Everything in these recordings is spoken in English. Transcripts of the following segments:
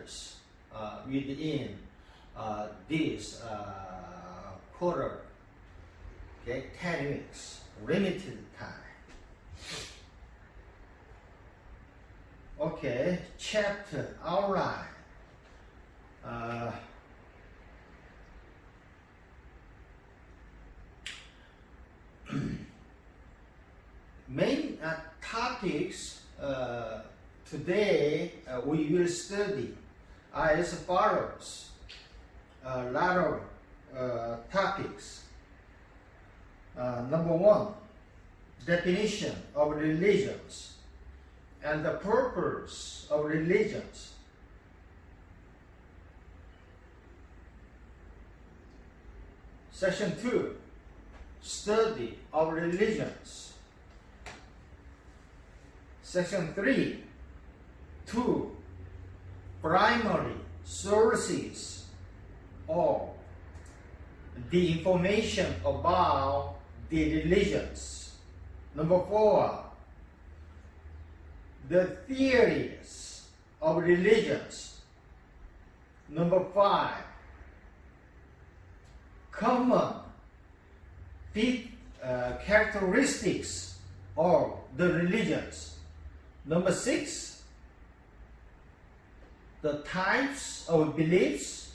chapters within this quarter. Okay, 10 weeks, limited time. Okay, chapter outline. Main topics today we will study are as follows. A lot of topics. Number one, definition of religions and the purpose of religions. Section 2, study of religions. Section 3, 2 primary sources of the information about the religions. Number 4, the theories of religions. Number 5, common characteristics of the religions. Number 6, the types of beliefs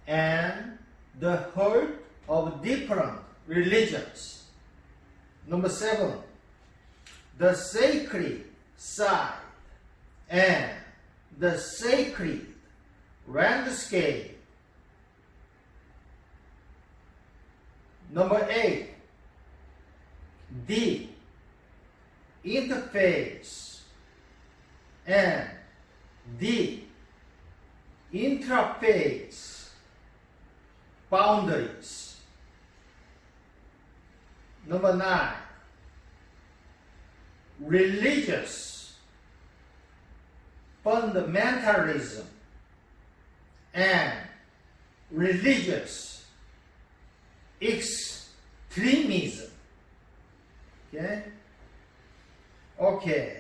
and the heart of different religions. Number 7, the sacred side and the sacred landscape. Number 8, the interface and the interface boundaries. Number 9, religious fundamentalism and religious extremism. Okay? Okay.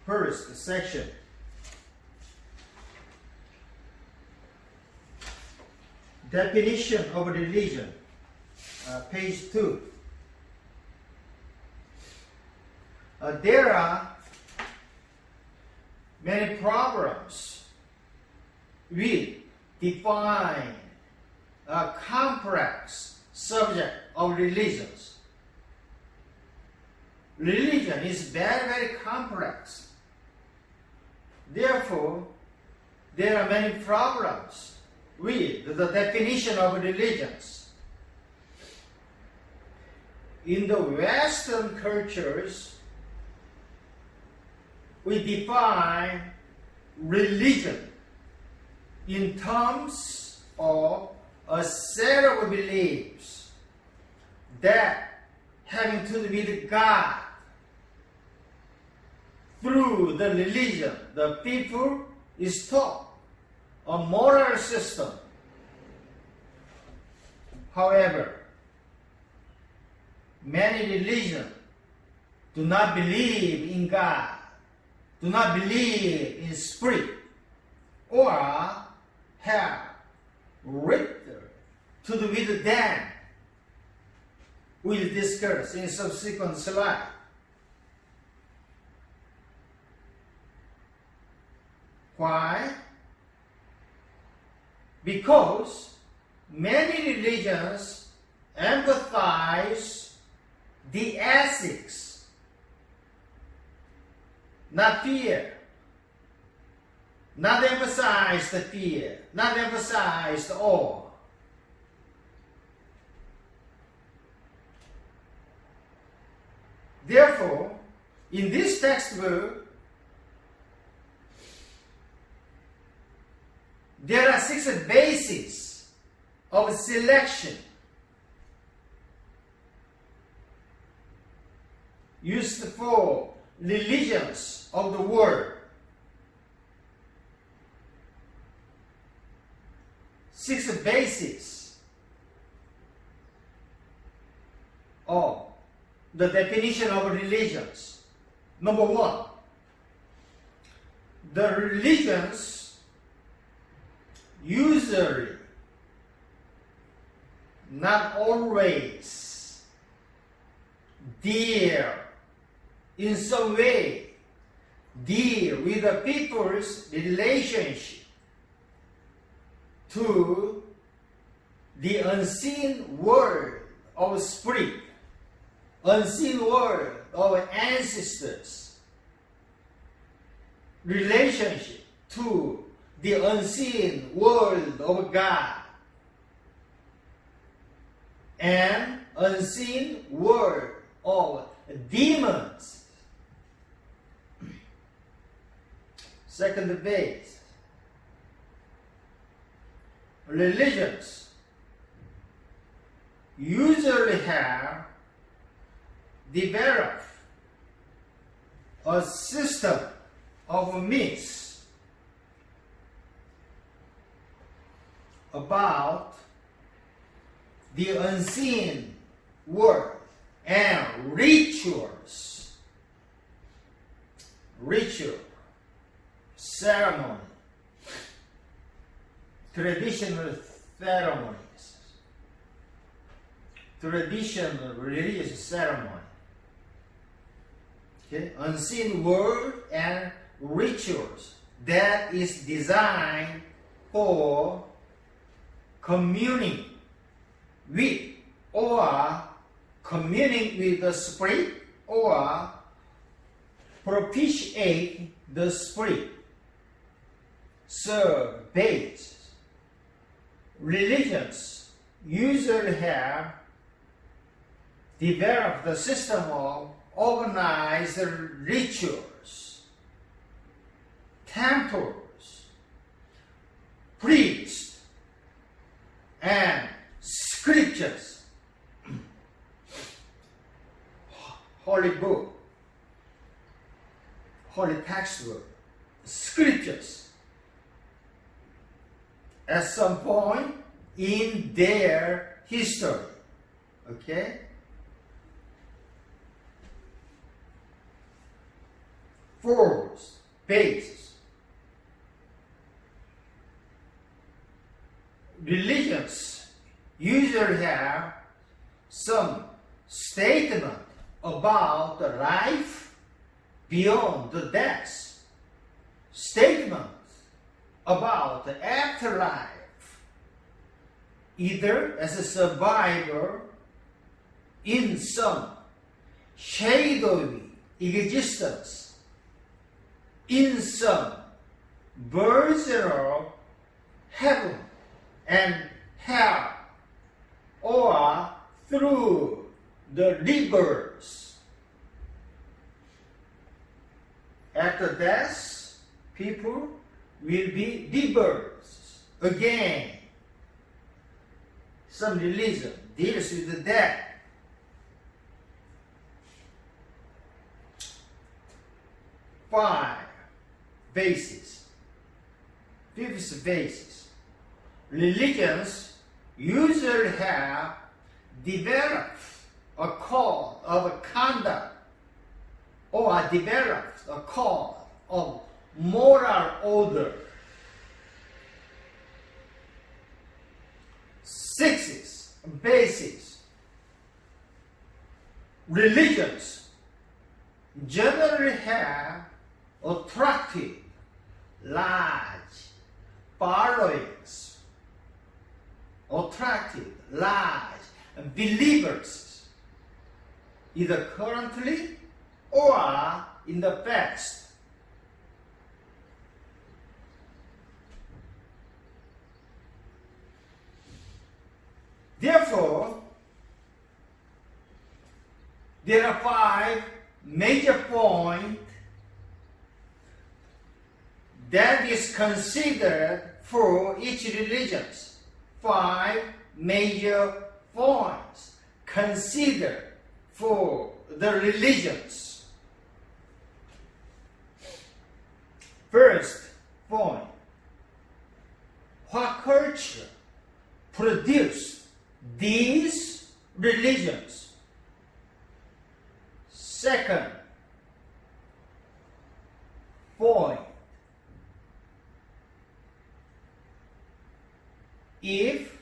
First section. Definition of religion. Page 2. There are many problems with define a complex subject of religions. Religion is very, very complex. Therefore, there are many problems with the definition of religions. In the Western cultures, we define religion in terms of a set of beliefs that having to do with God. Through the religion, the people is taught a moral system. However, many religions do not believe in God, do not believe in spirit, or have written to do with them. We'll discuss in subsequent slide. Why? Because many religions emphasize the ethics, not fear. Not emphasize the fear, not emphasize the awe. Therefore, in this textbook, there are 6 bases of selection used for religions of the world. 6 bases of the definition of religions. Number 1, the religions usually, not always, deal in some way, deal with the people's relationship to the unseen world of spirit, unseen world of ancestors, relationship to the unseen world of God, and unseen world of demons. Second base, religions usually have developed a system of myths about the unseen world and rituals, ceremony, traditional ceremonies, traditional religious ceremony. Okay? Unseen world and rituals that is designed for communing with or communing with the spirit or propitiate the spirit. So, base religions usually have developed the system of organized rituals, temples, priests, and scriptures, holy book, holy textbook, scriptures, at some point in their history. Okay? Fourth, basis. Religions usually have some statement about the life beyond the death, statement about the afterlife, either as a survivor in some shadowy existence, in some version of heaven and hell, or through the rebirths. After death, people will be rebirths again. Some religion deals with the death. Five bases. Fifth basis. Religions usually have developed a code of conduct or developed a code of moral order. Sixth basis. Religions generally have attractive, large followings, attractive, large believers, either currently or in the past. Therefore, there are five major points that is considered for each religion. Five major points considered for the religions. First point, what culture produced these religions? Second point, if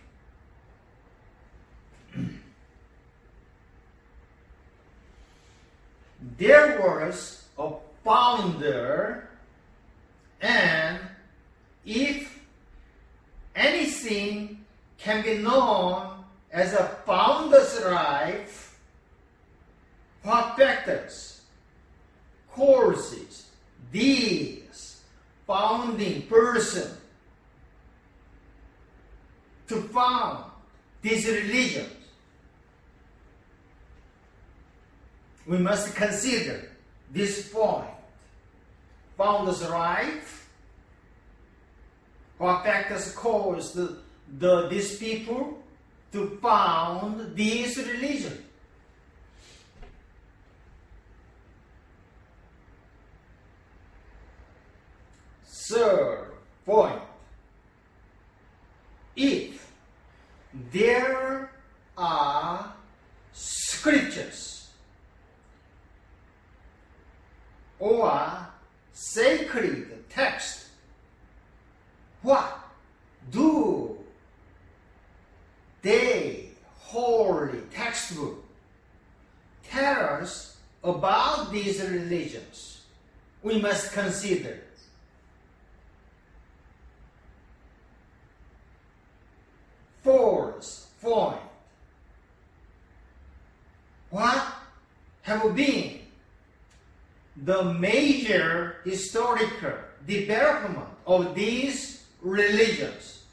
there was a founder and if anything can be known as a founder's life, what factors, causes these founding person to found these religions? We must consider this point. Founder's life, what factors caused these people to found this religion? Third point, if there are scriptures or sacred text, what do they holy textbook tell us about these religions? We must consider. Fourth point, what have been the major historical development of these religions?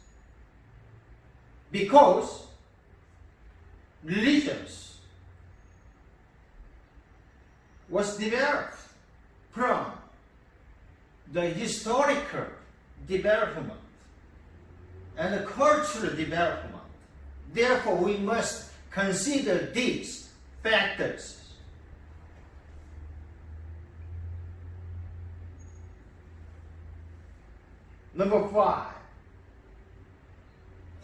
Because religions was developed from the historical development and the cultural development. Therefore, we must consider these factors. Number 5.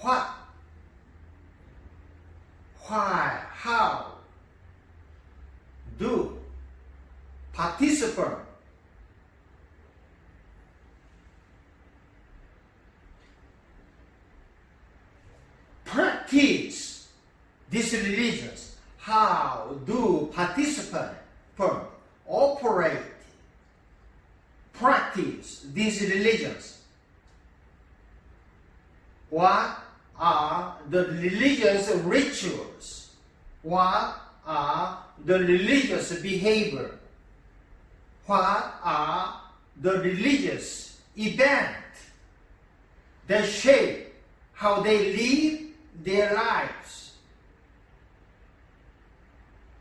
What? Why? How do participants practice these religions? How do participants operate, practice these religions? What are the religious rituals? What are the religious behavior? What are the religious events that shape how they live their lives?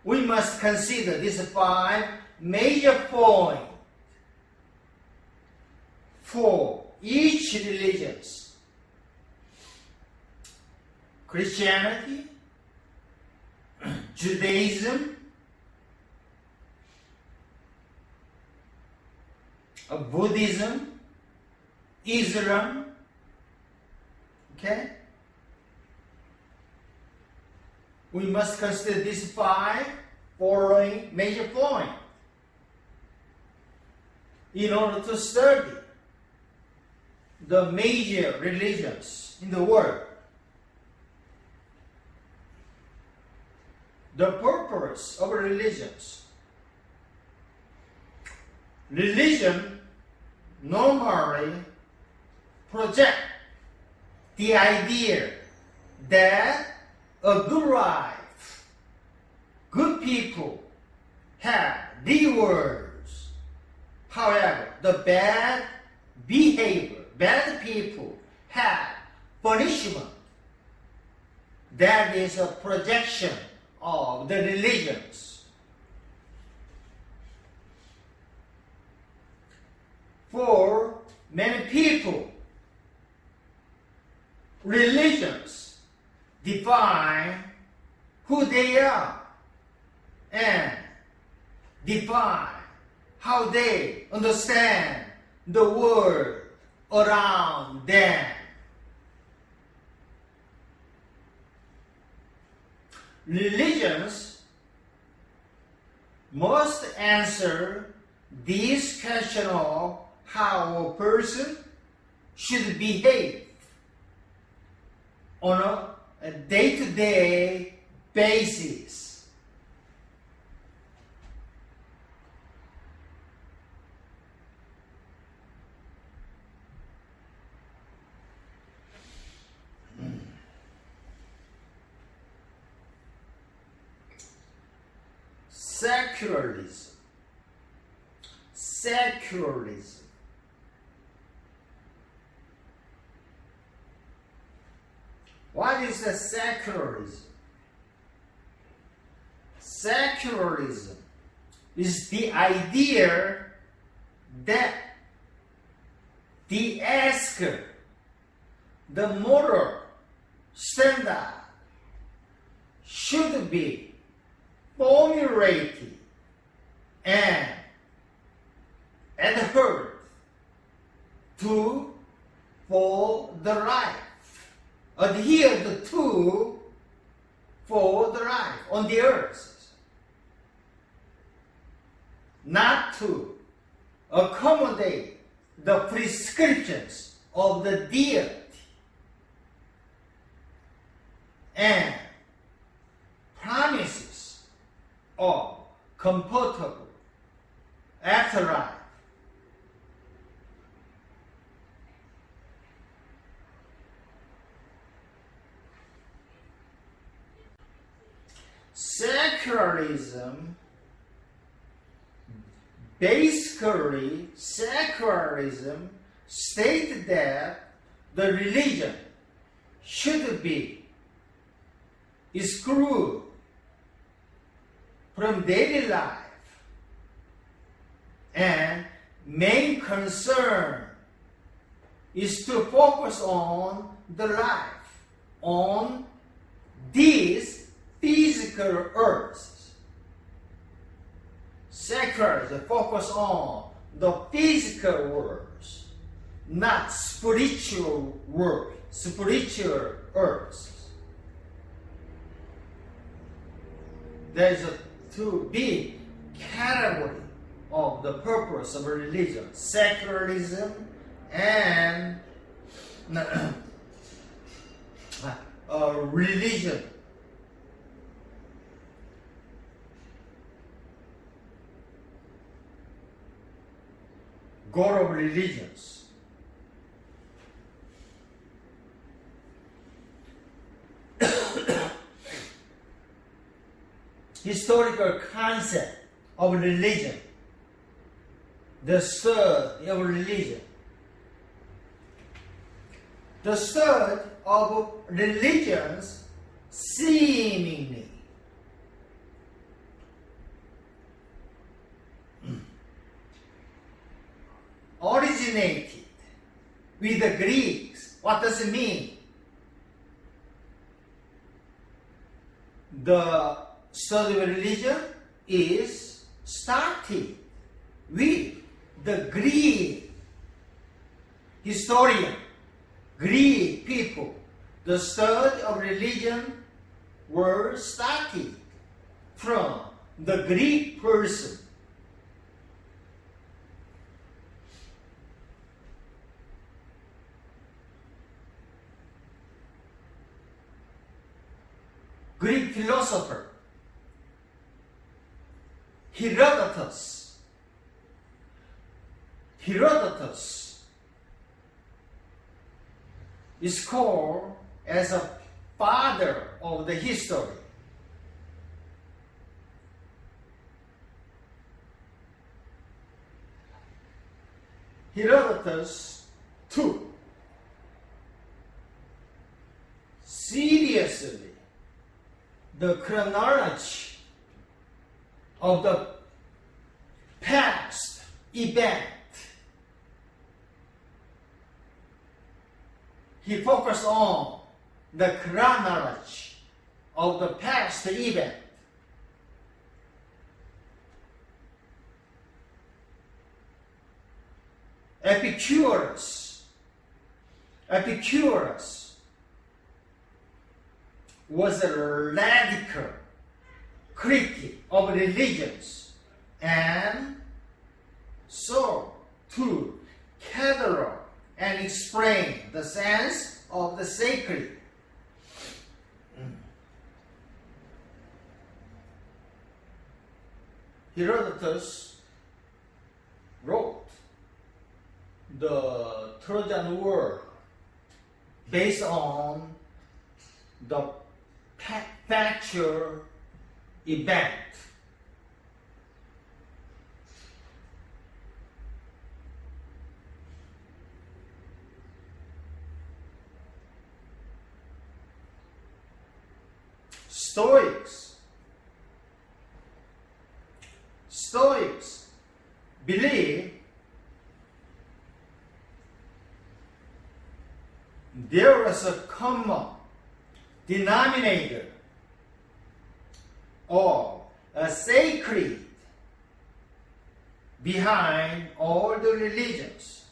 We must consider these 5 major points for each religion. Christianity, Judaism, Buddhism, Islam, okay? We must consider these 5 following major points in order to study the major religions in the world. The purpose of religions. Religion normally project the idea that a good life, good people have rewards. However, the bad behavior, bad people have punishment. That is a projection of the religions. For many people, religions define who they are and define how they understand the world around them. Religions must answer this question of how a person should behave on a day-to-day basis. Secularism. Secularism. What is the secularism? Secularism is the idea that the asker, the moral standard, should be formulated and adhered to for the life, adhered to for the life on the earth, not to accommodate the prescriptions of the deity and promises of comfortable afterlife. Secularism, basically, secularism states that the religion should be excluded from daily life, and main concern is to focus on the life on this physical earth. Secularism focus on the physical world, not spiritual world, spiritual earth. There is a to be category of the purpose of religion, secularism and religion. God of religions. Historical concept of religion, the study of religion. The study of religions seemingly originated with the Greeks. What does it mean? The study of religion is started with the Greek historian, Greek people. The study of religion were started from the Greek person. Greek philosopher Herodotus is called as a father of the history. Herodotus took seriously the chronology of the past event. He focused on the chronology of the past event. Epicurus was a radical critic of religions and sought to catalog and explain the sense of the sacred Herodotus wrote the Trojan War based on the factual event. Stoics believe there was a common denominator or a sacred behind all the religions.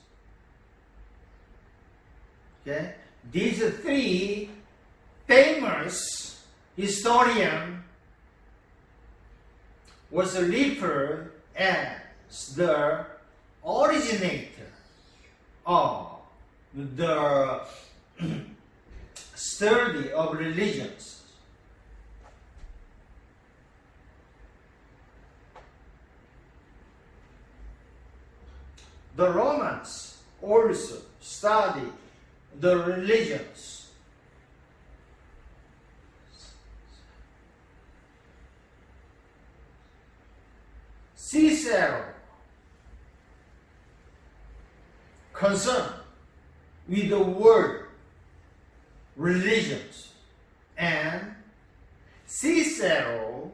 Okay? These three famous historians was referred as the originator of the study of religions. The Romans also studied the religions. Cicero concerned with the word religions, and Cicero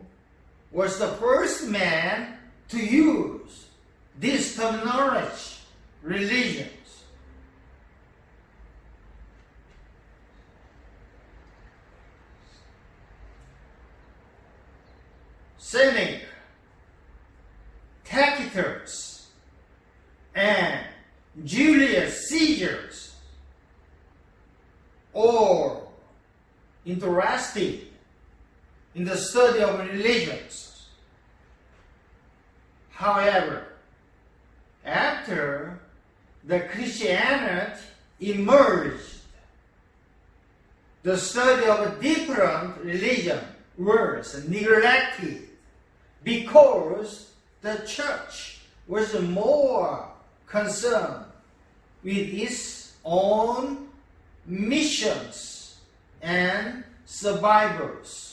was the first man to use this terminology, religions. Seneca, Tacitus, and Julius Caesar all interested in the study of religions. However, after the Christianity emerged, the study of different religions was neglected because the church was more concerned with its own missions and survivors.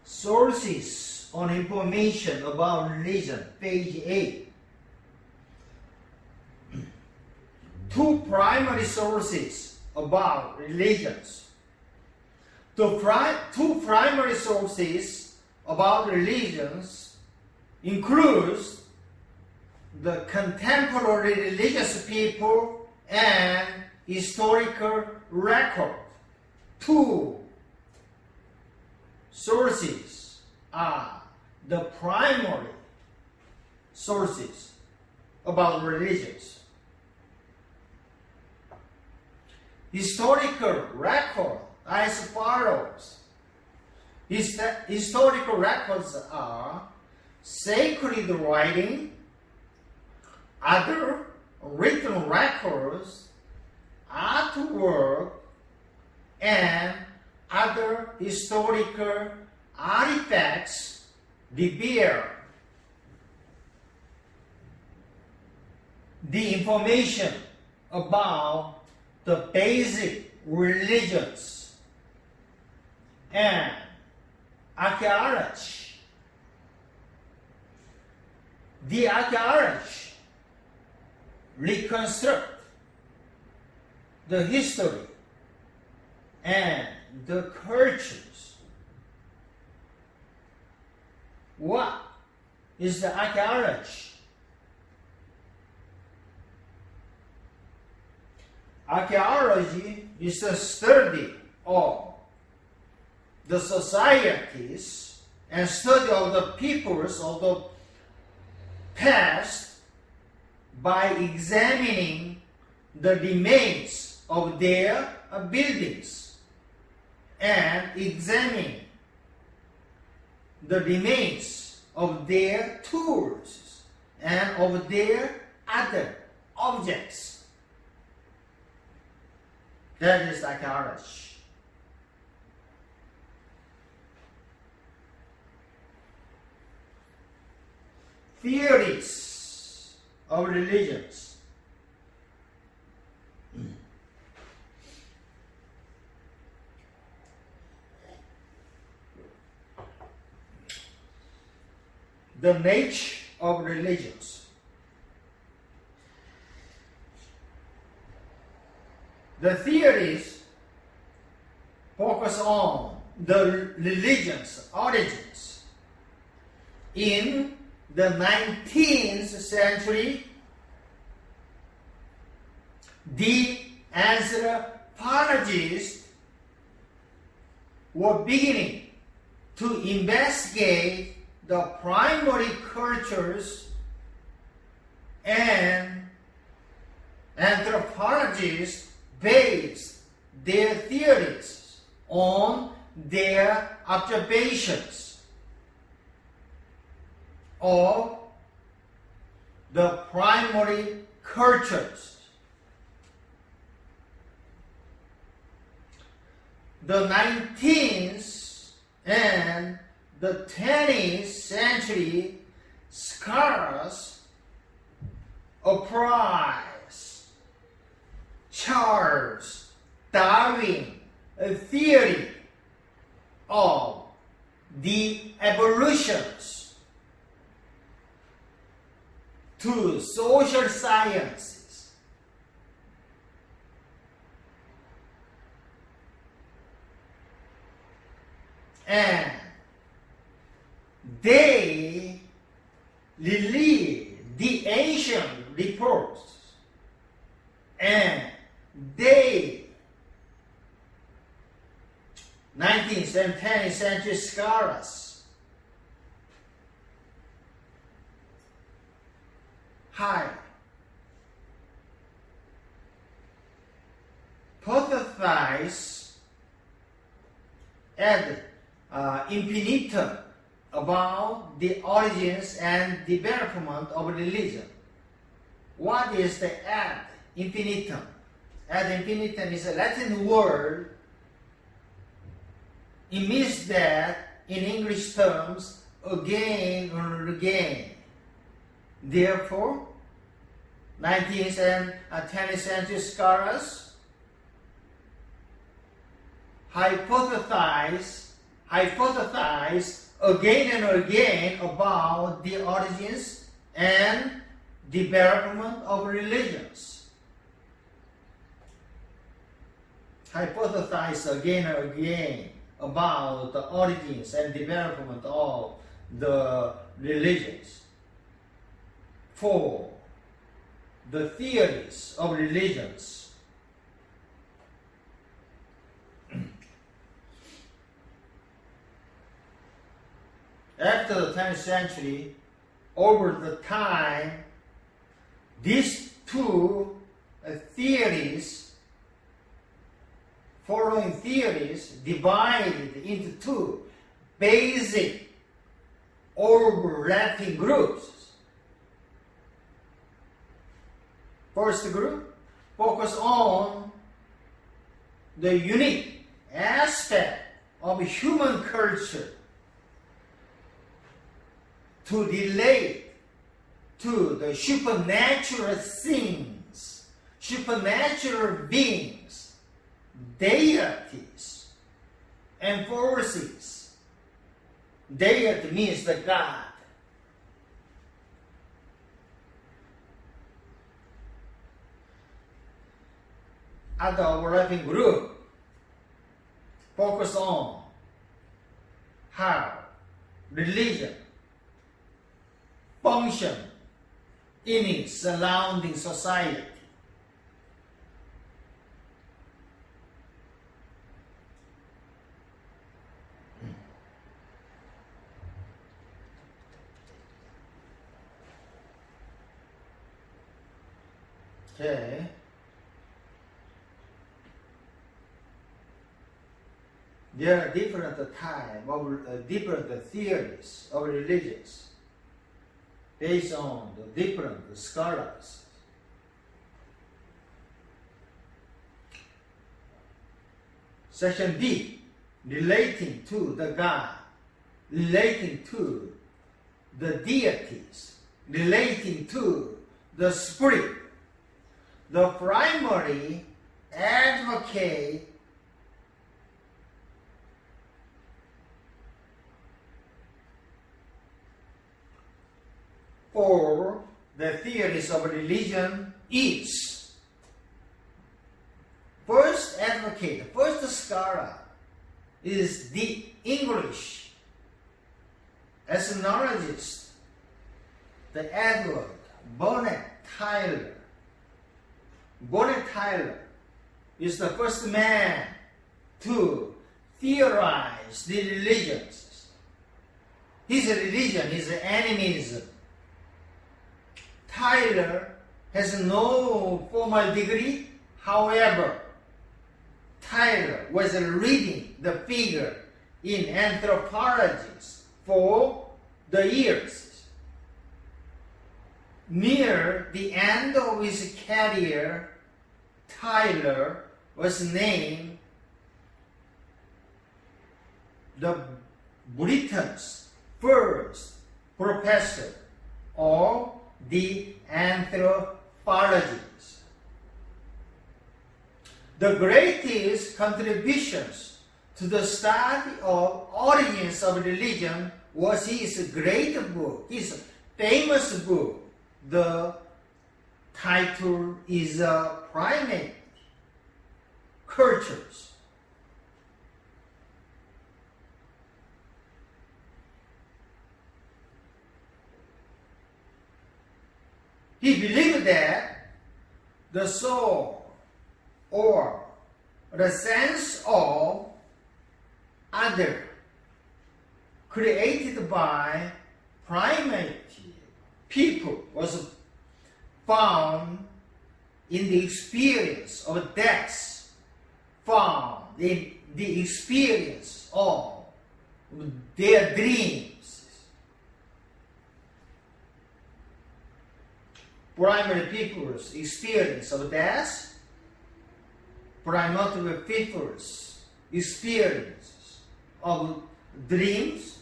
Sources on information about religion, page 8. Two primary sources about religions. The two primary sources about religions includes the contemporary religious people and historical record. Two sources are the primary sources about religions. Historical record as follows. Historical records are sacred writing, other written records, artwork, and other historical artifacts reveal the information about the basic religions, and archaeology. The archaeology reconstruct the history and the cultures. What is the archaeology? Archaeology is the study of the societies and study of the peoples of the past by examining the remains of their buildings and examining the remains of their tools and of their other objects. That is archaeology. Theories of religions. The nature of religions. The theories focus on the religion's origins. In the 19th century, the anthropologists were beginning to investigate the primary cultures, and anthropologists based their theories on their observations of the primary cultures. The 19th and the 20th century scholars applies Charles Darwin theory of the evolutions to social sciences. And they released the ancient reports, and they 19th and 20th century scholars hypothesize ad infinitum about the origins and development of religion. What is the ad infinitum? Ad infinitum is a Latin word. It means that in English terms, again and again. Therefore, 19th and 20th century scholars hypothesize again and again about the origins and development of religions. Hypothesize again and again about the origins and development of the religions. For the theories of religions after the 10th century, over the time, these two following theories divided into two basic overlapping groups. First group focus on the unique aspect of human culture to relate to the supernatural things, supernatural beings, deities, and forces. Deity means the God. Other overlapping group focus on how religion function in its surrounding society. Okay. There are different types of different theories of religions based on the different scholars. Section B, relating to the God, relating to the deities, relating to the spirit. The primary advocate for the theories of religion is first advocate, first scholar is the English ethnologist, the Edward Bonnet Tyler. Bonnet Tyler is the first man to theorize the religions. His religion is animism. Tyler has no formal degree, however, Tyler was reading the figure in anthropology for the years. Near the end of his career, Tyler was named the Britain's first professor of the anthropologies. The greatest contributions to the study of origins of religion was his great book, his famous book. The title is Primate Cultures. He believed that the soul or the sense of other created by primate people was found in the experience of death, found in the experience of their dreams. Primary people's experience of death, primordial people's experience of dreams.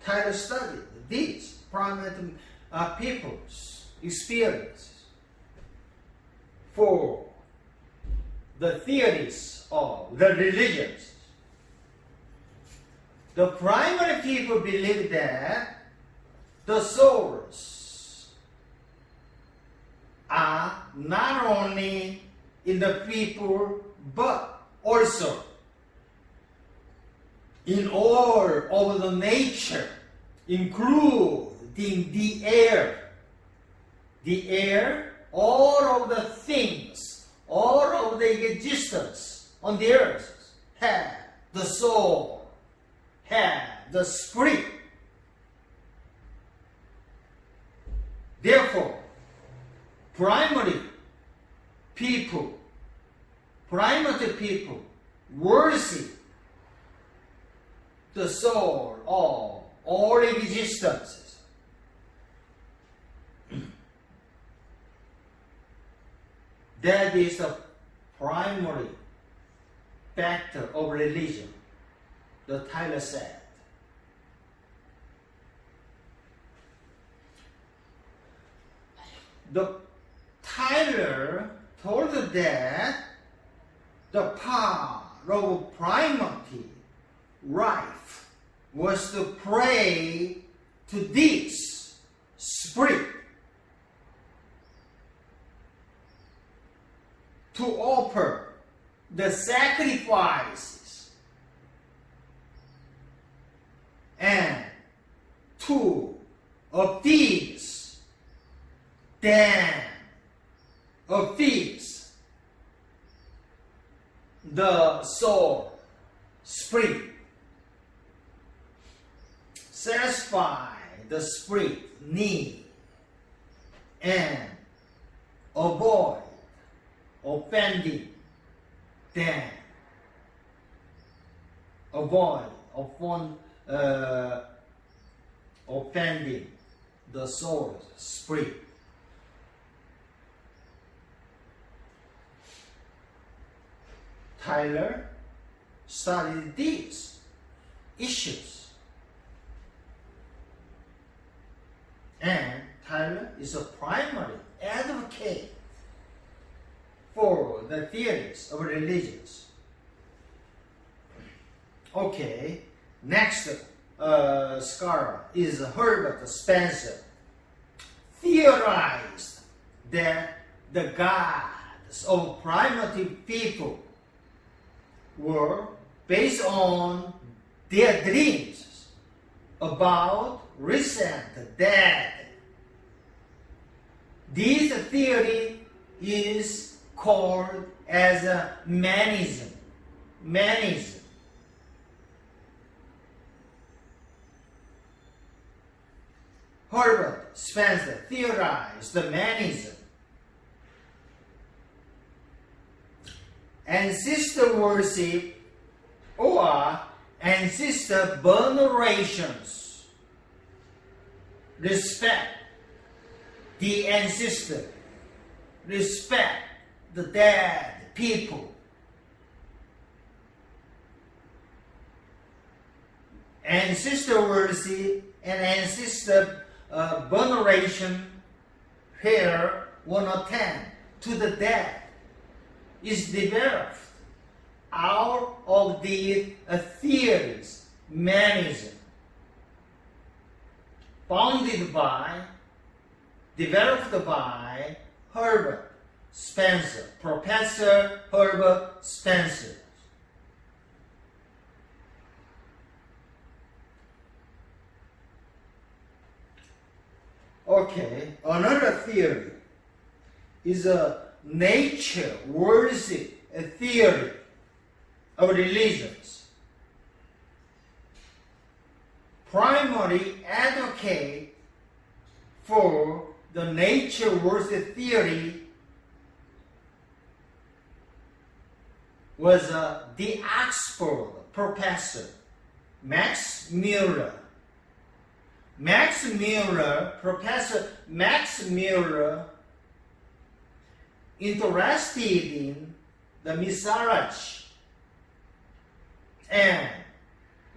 Tyler studied these primary people's experiences for the theories of the religions. The primary people believed that the souls are not only in the people but also in all of the nature, including the air. The air, all of the things, all of the existence on the earth have the soul, have the spirit. Therefore, primary people, primitive people, worship the soul of all existences. That is the primary factor of religion, the Tyler said. The Tyler told that the power of primary life was to pray to this spirit, to offer the sacrifices and to appease, then appease the soul, spirit, satisfy the spirit need and avoid offending them. Offending the soul, spirit. Tyler studied these issues, and Tyler is a primary advocate for the theories of religions. Okay, next scholar is Herbert Spencer. Theorized that the gods of primitive people were based on their dreams about recent dead. This theory is called as manism. Herbert Spencer theorized the manism. Ancestor worship or ancestor venerations. Respect the ancestor. Respect the dead people. Ancestor worship and ancestor veneration, here 110 to the dead, is developed out of the theories, manism, developed by Herbert Spencer, Professor Herbert Spencer. Okay, another theory is a nature worship theory of religions. Primary advocate for the nature worship theory was the Oxford professor Max Muller. Professor Max Muller, interested in the mythology and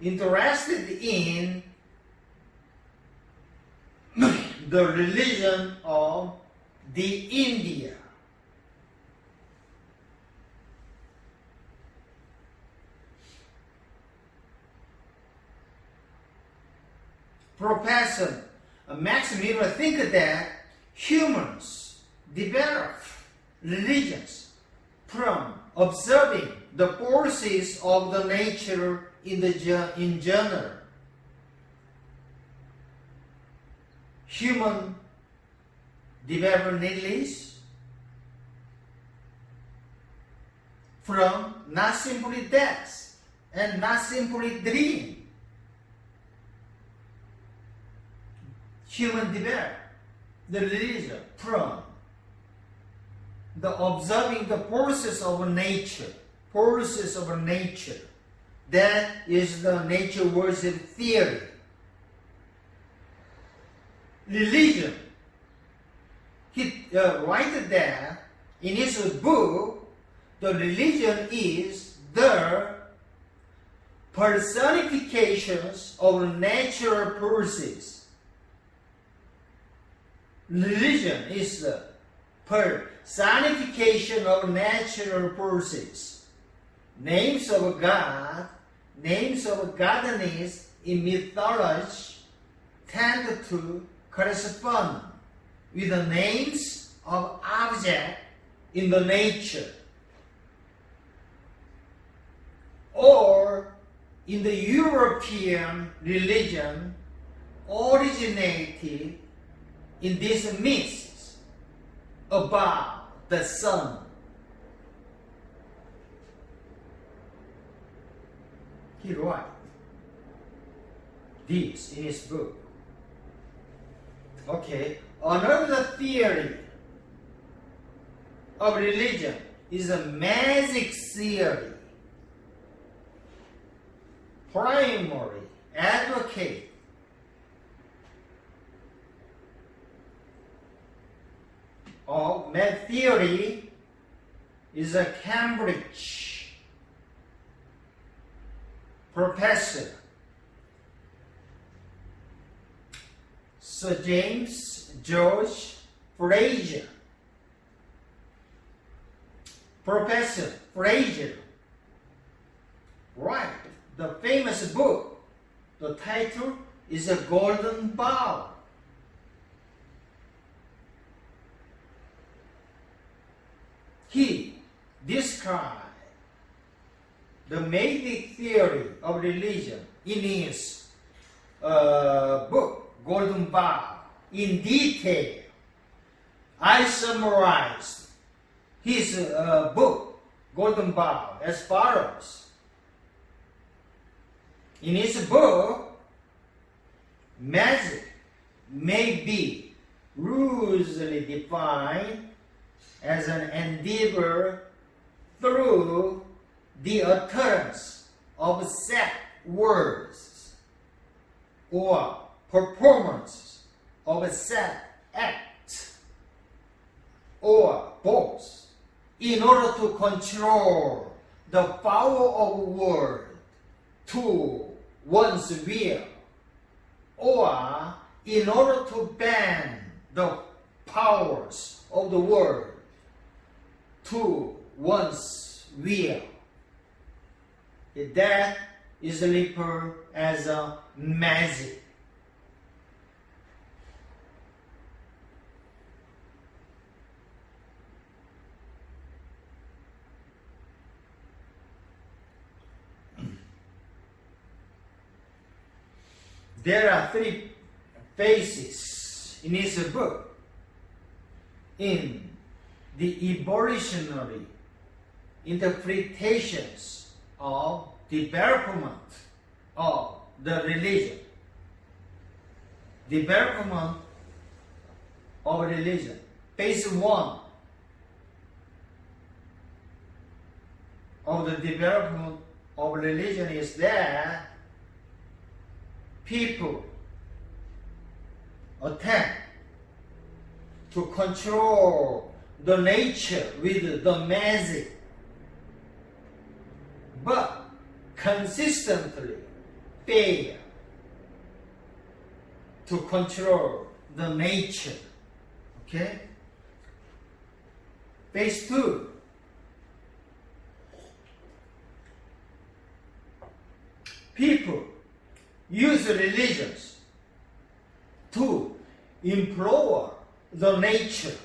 interested in the religion of the India. Professor Max Muller thinks that humans develop religions from observing the forces of the nature in general. Human develop religions from not simply death and not simply dream. Human develop the religion from the observing the forces of nature. That is the nature worship theory. Religion. He writes that in his book, the religion is the personifications of natural forces. Religion is the personification of natural forces. Names of God, names of godliness in mythology tend to correspond with the names of objects in the nature. Or in the European religion originated in these myths about the sun. He wrote this in his book. Okay, Another theory of religion is a magic theory. Primary advocate of magic theory is a Cambridge professor, Sir James George Fraser. Professor Fraser wrote the famous book. The title is A Golden Bough. He described the magic theory of religion in his book, Golden Bough, in detail. I summarized his book, Golden Bough, as follows. In his book, magic may be loosely defined as an endeavor through the utterance of set words or performance of a set act or both in order to control the power of word to one's will, or in order to bend the powers of the word to one's will. That is referred as a magic. There are three phases in his book. In the evolutionary interpretations of development of the religion. Development of religion. Phase 1 of the development of religion is that people attempt to control the nature with the magic, but consistently fail to control the nature. Okay? Phase 2. People use religions to implore the nature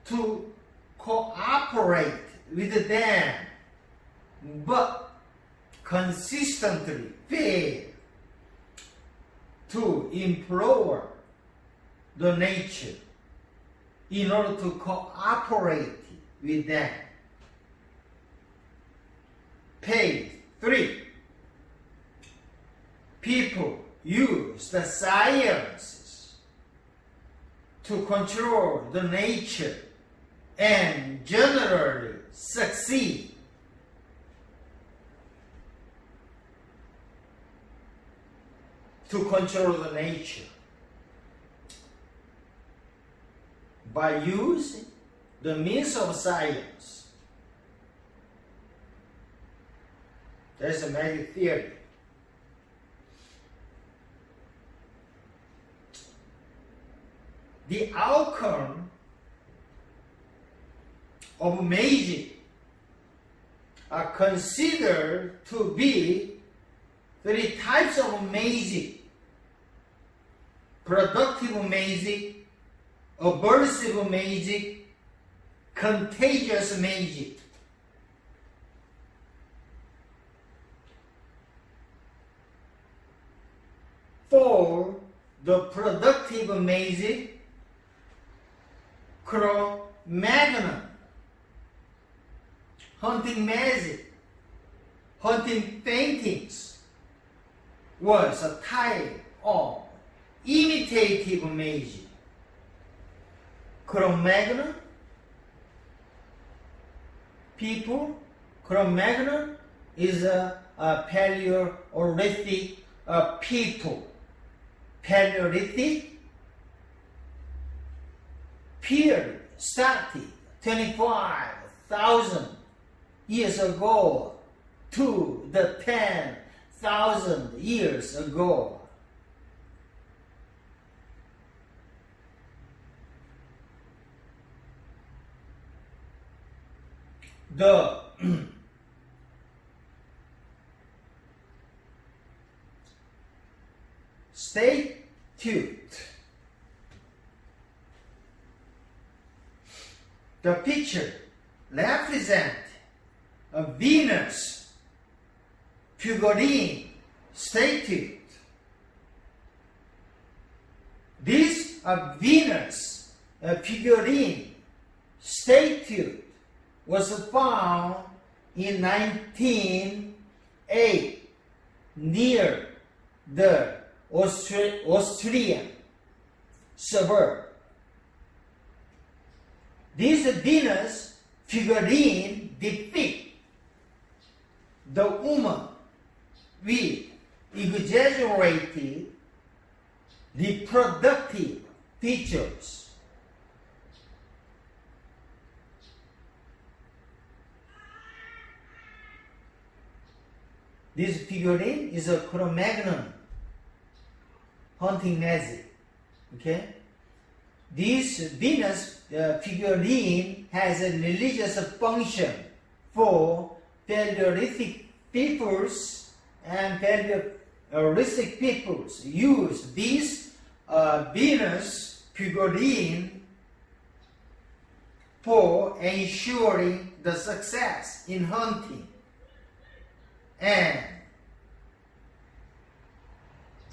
to cooperate with them, but consistently fail to implore the nature in order to cooperate with them. Phase 3. People use the sciences to control the nature and generally succeed. To control the nature by using the means of science. That's a magic theory. The outcome of magic are considered to be three types of magic: productive magic, aversive magic, contagious magic. For the productive magic, Cro-Magnon, hunting magic, hunting paintings was a type of imitative magic. Cro-Magnon people. Cro-Magnon is a Paleolithic people. Paleolithic period started 25,000 years ago to the 10,000 years ago. The statute, the picture represents a Venus figurine statue. This Venus figurine statue was found in 1908 near the Austrian suburb. This Venus figurine depicts the woman with exaggerated reproductive features. This figurine is a Cro-Magnon hunting magic. Okay? This Venus figurine has a religious function for Paleolithic peoples, and Paleolithic peoples use this Venus figurine for ensuring the success in hunting and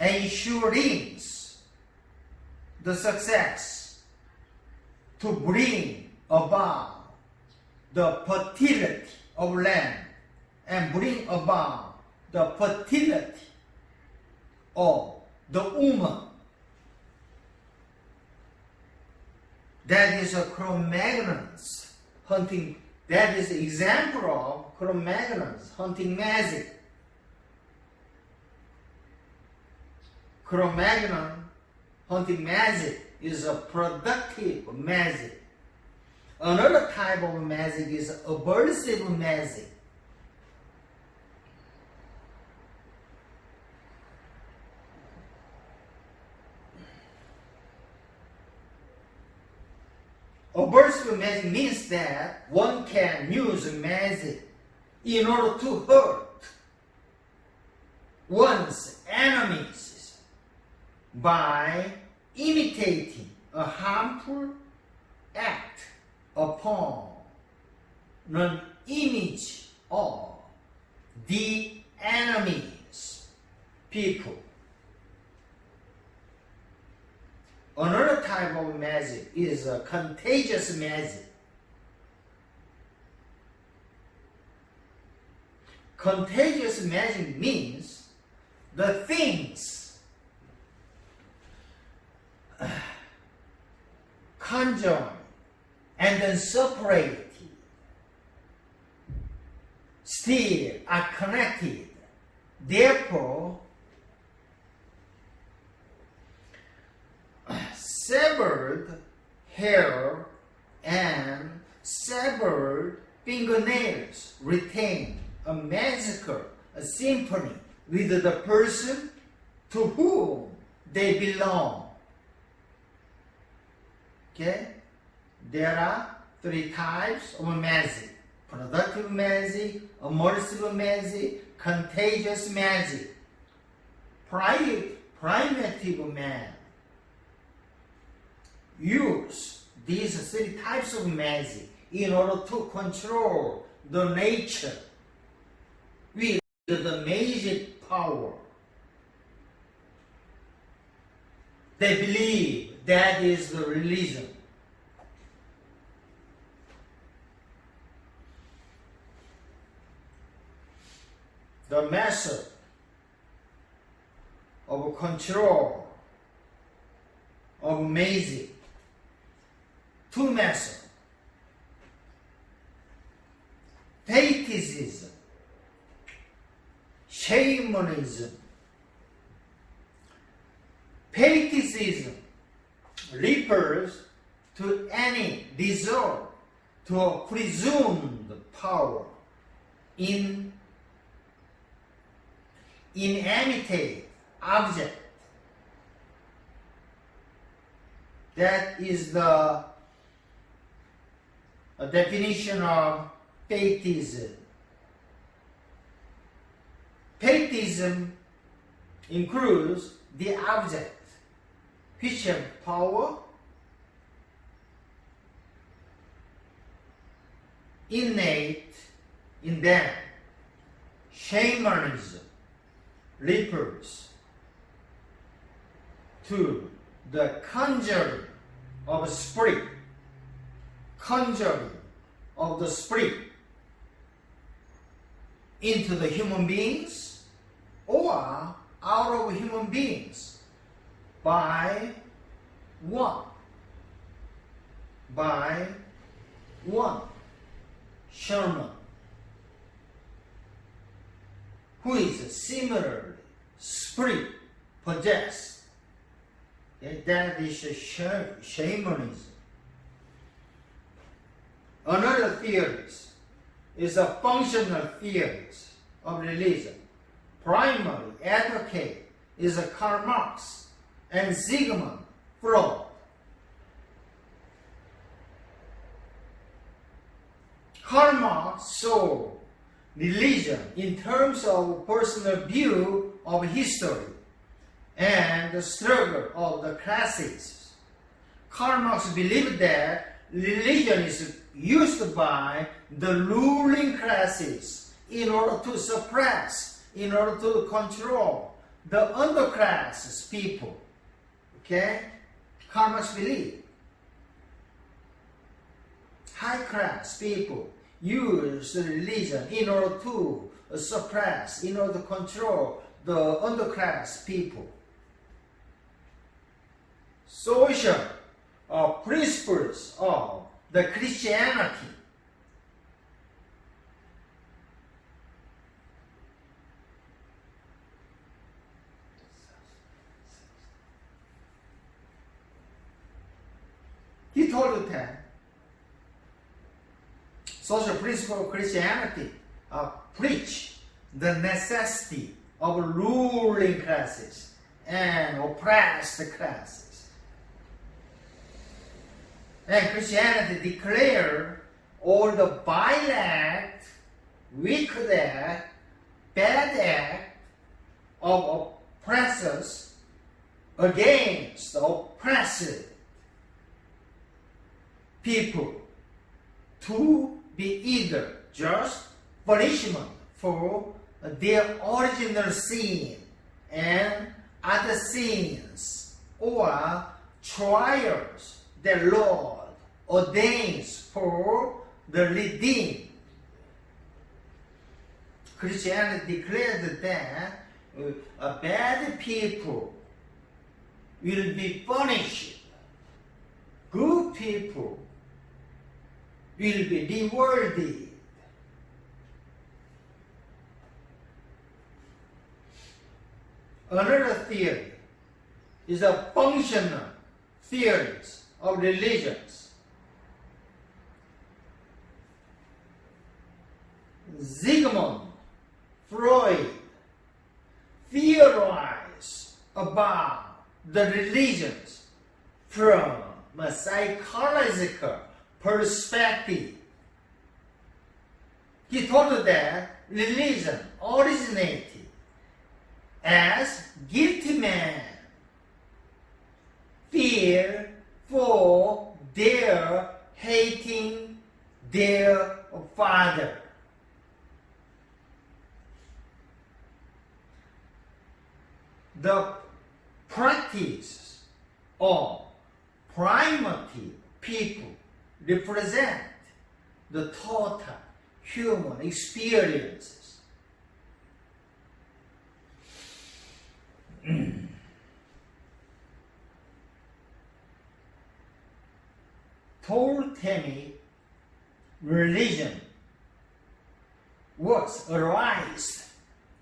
ensuring the success to bring about the fertility of land and bring about the fertility of the woman. That is a Cro-Magnon's hunting. That is an example of Cro-Magnon's hunting magic. Cro-Magnon hunting magic is a productive magic. Another type of magic is aversive magic. Aversive magic means that one can use magic in order to hurt one's enemies by imitating a harmful act upon an image of the enemy's people. Another type of magic is a contagious magic. Contagious magic means the things conjoined and then separated still are connected. Therefore, severed hair and severed fingernails retain a magical symphony with the person to whom they belong. Okay? There are three types of magic: productive magic, immersive magic, contagious magic. Primitive man use these three types of magic in order to control the nature with the magic power. They believe that is the religion. The method of control of magic two methods. Faithism, shamanism. Faithism refers to any resort to a presumed power in inanimate object. That is the definition of faithism. Faithism includes the object which have power innate in them. Shamanism refers to the conjuring of spirit, conjuring of the spirit into the human beings or out of human beings by one shaman who is similarly spirit possessed. That is shamanism. Another theory is a functional theory of religion. Primary advocate is Karl Marx and Sigmund Freud. Karl Marx saw religion in terms of personal view of history and the struggle of the classes. Karl Marx believed that religion is used by the ruling classes in order to suppress, in order to control the underclass people. Okay? Karl Marx believed high class people use religion in order to suppress, in order to control the underclass people. Social principles of the Christianity he told that social principle of Christianity preach the necessity of ruling classes and oppressed classes. And Christianity declared all the vile act, wicked act, bad act of oppressors against the oppressed people to be either just punishment for their original sin and other sins, or trials the Lord ordains for the redeemed. Christianity declared that bad people will be punished, good people will be rewarded. Another theory is a functional theories of religions. Sigmund Freud theorized about the religions from a psychological perspective. He thought that religion originated as guilty men fear for their hating their father. The practice of primitive people represent the total human experiences. totemic religion was arised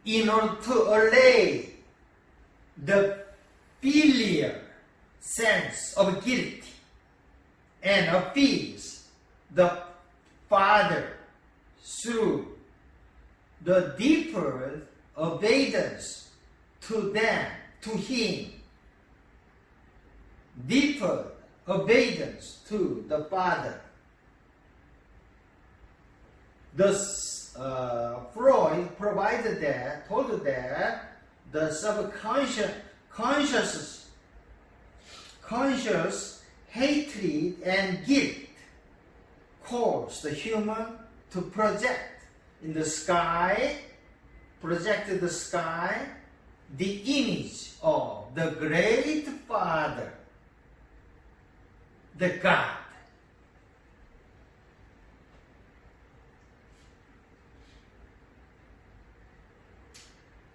in order to allay the filial sense of guilt and appease the Father through the deferred obedience to them, to Him. Deferred obedience to the Father. Thus, Freud told that the conscious hatred and guilt cause the human to project the sky the image of the great Father, the God.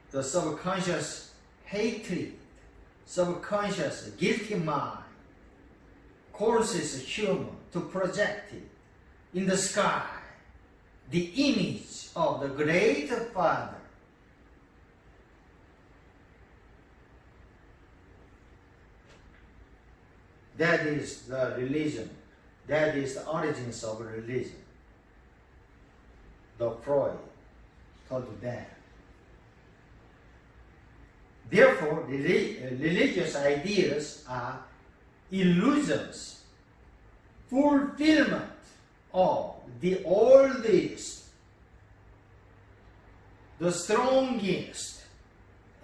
The subconscious hatred, subconscious guilty mind causes human to project it in the sky the image of the great Father. That is the religion. That is the origins of religion. The Freud told that. Therefore, religious ideas are illusions, fulfillment of the oldest, the strongest,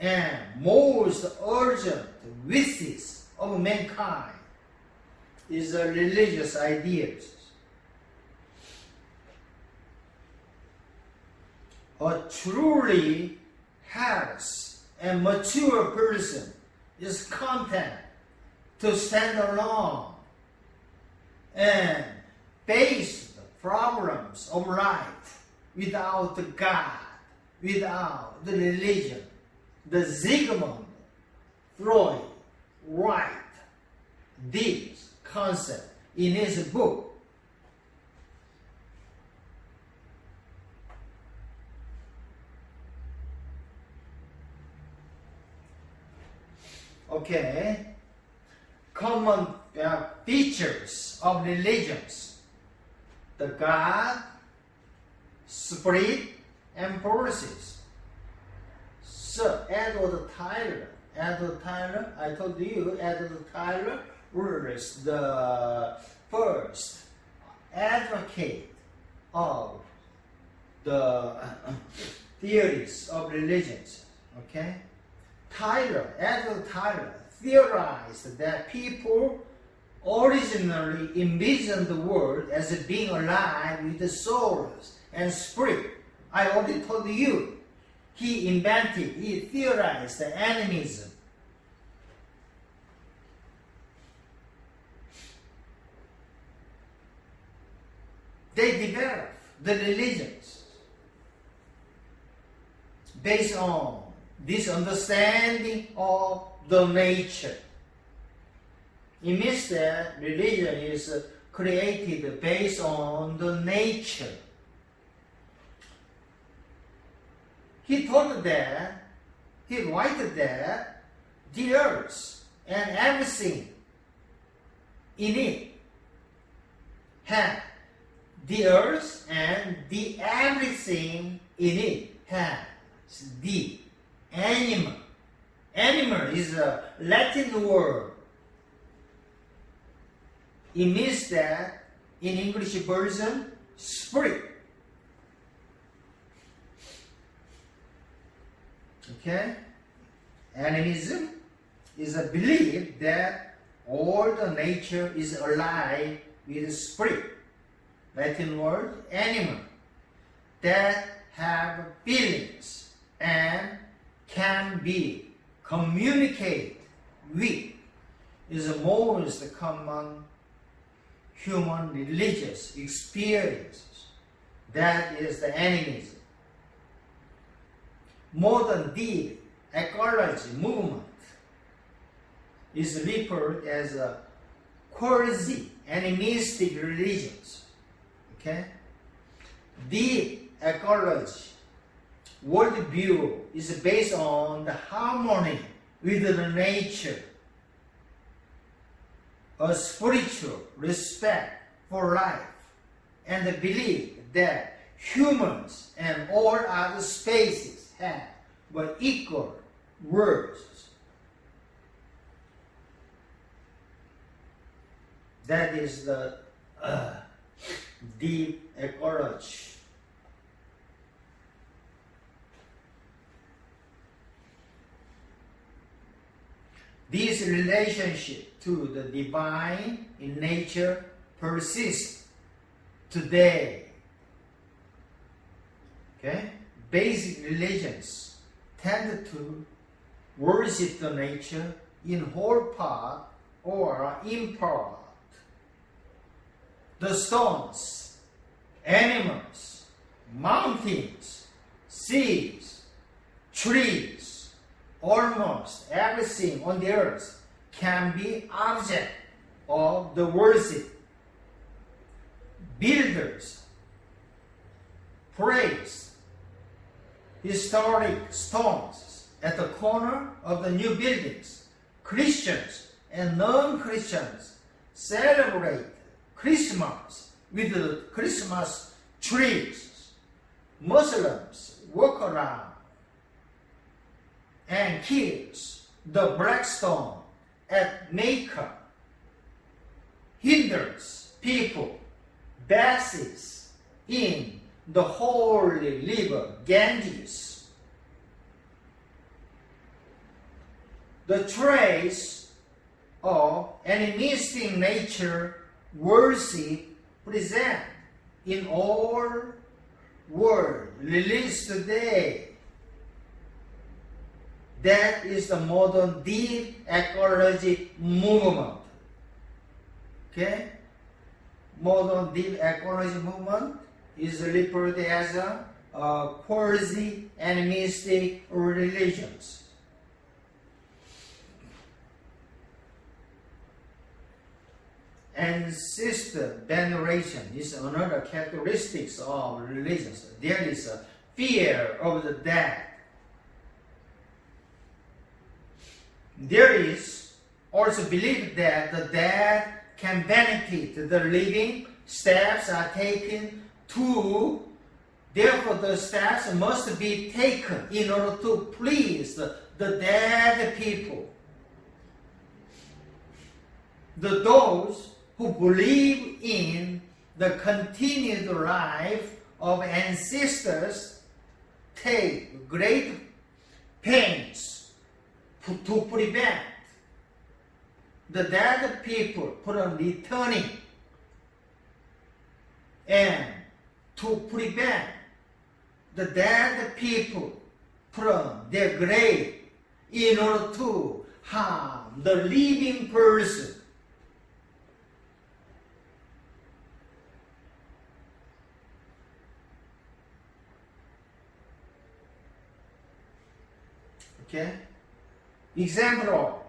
and most urgent wishes of mankind is the religious ideas. A truly healthy and mature person is content to stand alone and face the problems of life without God, without the religion. The Sigmund Freud wrote this concept in his book. Okay, common features of religions: the God, spirit, and forces. Sir Edward Tyler, I told you, Edward Tyler was the first advocate of the theories of religions. Okay. Edward Tyler theorized that people originally envisioned the world as being alive with the souls and spirit. I already told you. He theorized the animism. They developed the religions based on this understanding of the nature. It means that religion is created based on the nature. He wrote that the earth and everything in it has the earth and the everything in it has the animal. Animal is a Latin word. It means that in English version, spirit. Okay? Animism is a belief that all the nature is alive with spirit. Latin word, animal, that have feelings and can be communicated with, is the most common human religious experiences. That is the animism. Modern deep ecology movement is referred as a quasi animistic religions. Okay? Deep ecology worldview is based on the harmony with the nature, a spiritual respect for life, and the belief that humans and all other species have equal worth. That is the deep ecology. This relationship to the divine in nature persists today. Okay? Basic religions tend to worship the nature in whole part or in part. The stones, animals, mountains, seas, trees, almost everything on the earth can be object of the worship. Builders praise historic stones at the corner of the new buildings. Christians and non-Christians celebrate Christmas with the Christmas trees. Muslims walk around and kiss the black stone at Mecca. Hindus people bathes in the holy river Ganges. The trace of animistic nature worship present in all world religions today. That is the modern deep ecology movement. Okay? Modern deep ecology movement is referred as a quasi-animistic religions. Ancestor veneration is another characteristic of religions. There is a fear of the dead. There is also belief that the dead can benefit the living. Steps are taken to, therefore the steps must be taken in order to please the dead people. Those who believe in the continued life of ancestors take great pains to prevent the dead people from returning and to prevent the dead people from their grave in order to harm the living person. Okay? Example,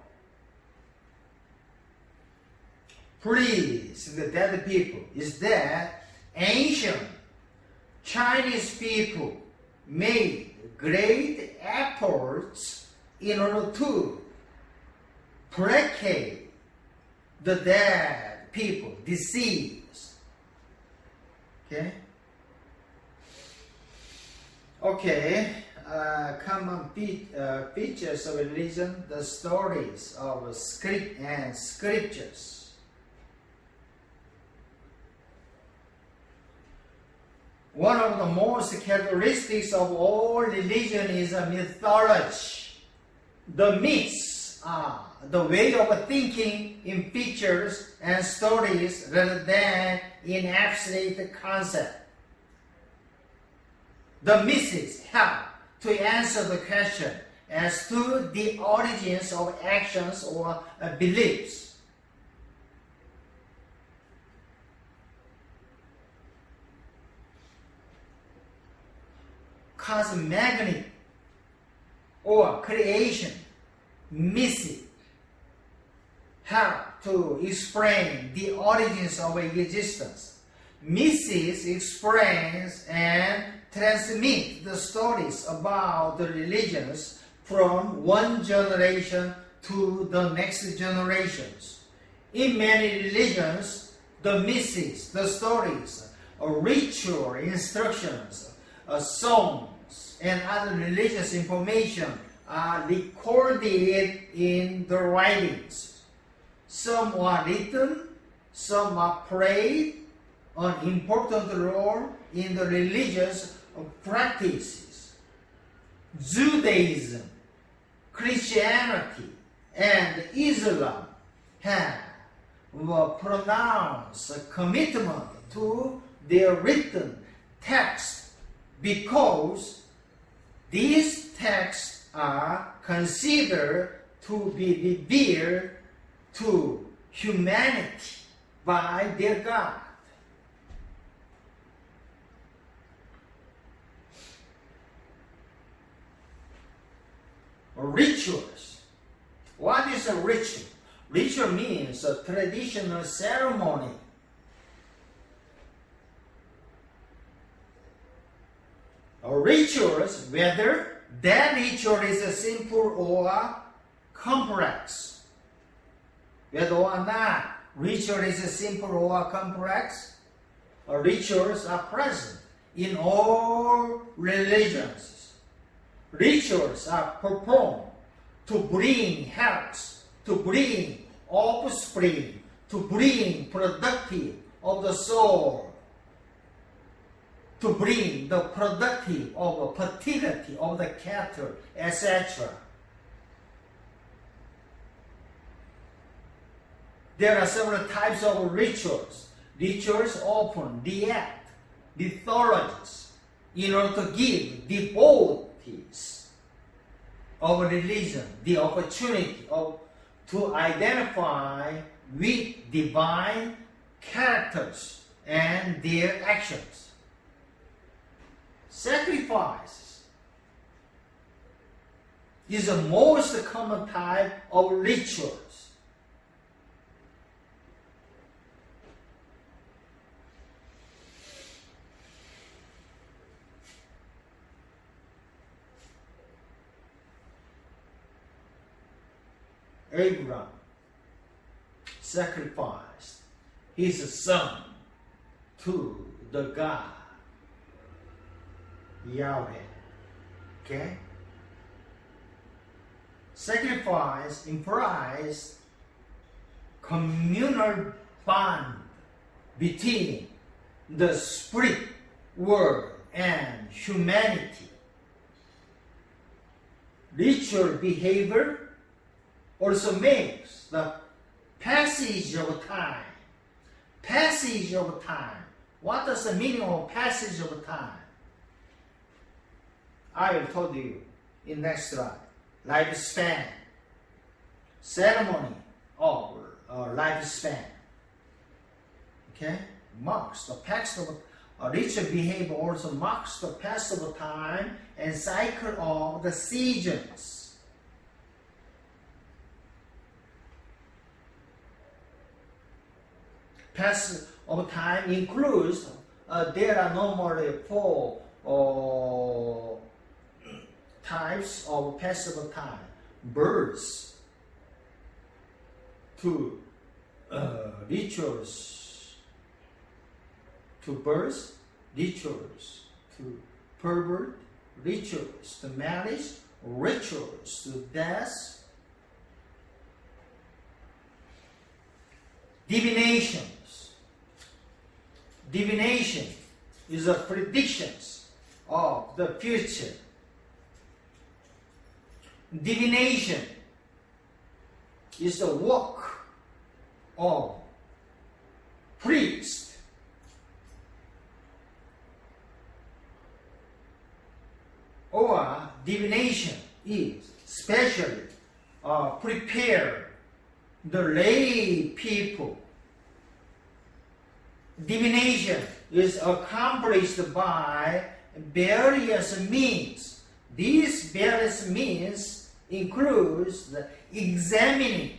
please the dead people is that ancient Chinese people made great efforts in order to placate the dead people disease. Okay? Okay. Common features of religion, the stories of script and scriptures. One of the most characteristics of all religion is a mythology. The myths are the way of thinking in pictures and stories rather than in abstract concept. The myths help to answer the question as to the origins of actions or beliefs. Cosmogony or creation myths help to explain the origins of existence. Myths explains and transmit the stories about the religions from one generation to the next generations. In many religions, the myths, the stories, ritual instructions, songs, and other religious information are recorded in the writings. Some are written, some are played an important role in the religious practices. Judaism, Christianity, and Islam have a pronounced commitment to their written text because these texts are considered to be revealed to humanity by their God. Rituals. What is a ritual? Ritual means a traditional ceremony. Rituals, whether that ritual is simple or complex. Whether or not ritual is simple or complex, rituals are present in all religions. Rituals are performed to bring health, to bring offspring, to bring productive of the soul, to bring the productive of fertility of the cattle, etc. There are several types of rituals. Rituals often react mythologies in order to give devotees of religion the opportunity to identify with divine characters and their actions. Sacrifice is the most common type of rituals. Abraham sacrificed his son to the God Yahweh. Okay? Sacrifice implies communal bond between the spirit world and humanity. Ritual behavior also makes the passage of time. Passage of time. What is the meaning of passage of time? I will tell you in next slide. Lifespan. Ceremony of lifespan. Okay? Marks the passage of ritual behavior also marks the passage of time and cycle of the seasons. Passage of time includes, there are normally four types of passage of time. Births, to rituals, to birth, rituals, to pervert, rituals, to marriage, rituals, to death, divinations. Divination is a predictions of the future. Divination is the work of priest. Or divination is specially prepare the lay people. Divination is accomplished by various means. These various means includes the examining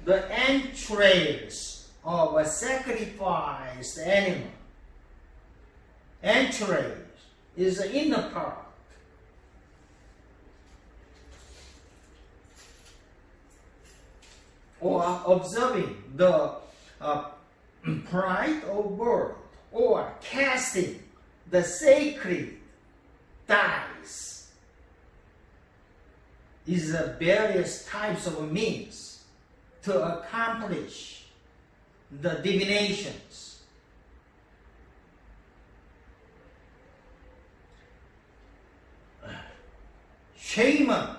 the entrails of a sacrificed animal. Entrails is the inner part. Or observing the pride of birth, or casting the sacred dice is various types of means to accomplish the divinations. Shaman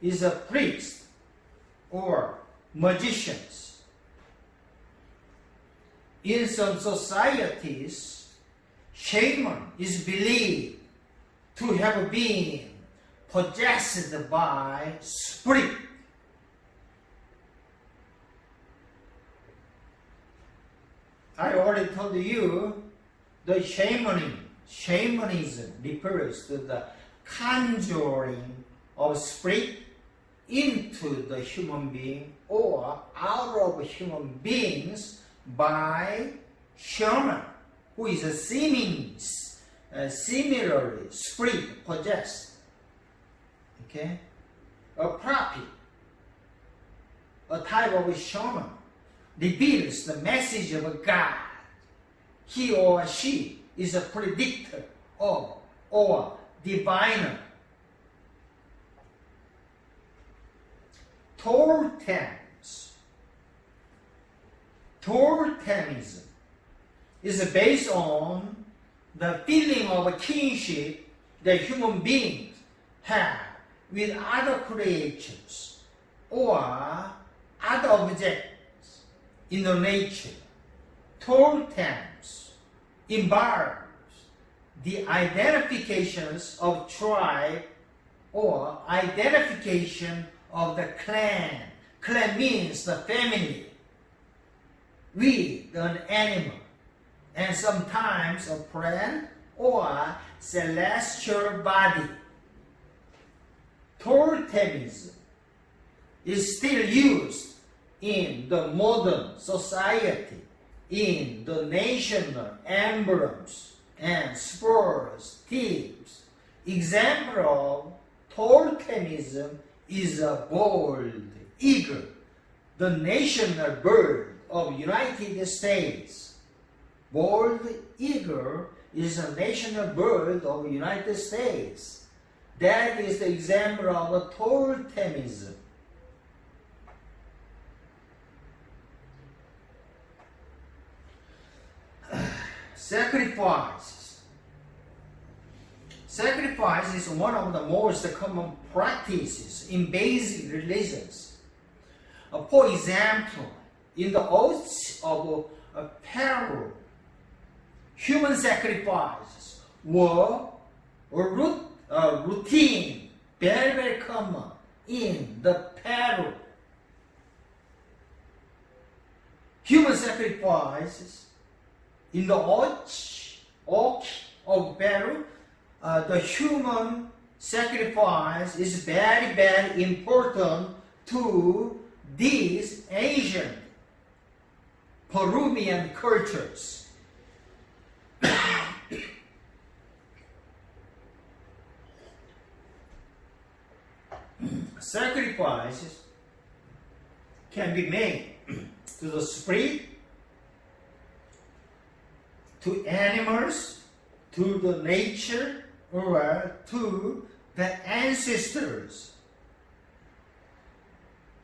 is a priest or magicians. In some societies, shaman is believed to have been possessed by spirit. I already told you the shamanism refers to the conjuring of spirit into the human being or out of human beings by shaman, who is similarly spirit possessed. Okay? A prophet, a type of shaman, reveals the message of God. He or she is a predictor of or diviner. Totemism is based on the feeling of kinship that human beings have with other creatures or other objects in the nature. Totems involves the identifications of tribe or identification of the clan. Clan means the family with an animal, and sometimes a plant or celestial body. Totemism is still used in the modern society in the national emblems and sports teams. Example of totemism is a bald eagle, the national bird of United States. Bald eagle is a national bird of United States. That is the example of a totemism. Sacrifices. Sacrifice is one of the most common practices in basic religions. For example, in the oaths of Peru, human sacrifices were routine, very common in the Peru. Human sacrifices in the oath of Peru, the human sacrifice is very important to these ancient Peruvian cultures. Sacrifices can be made to the spirit, to animals, to the nature, or to the ancestors.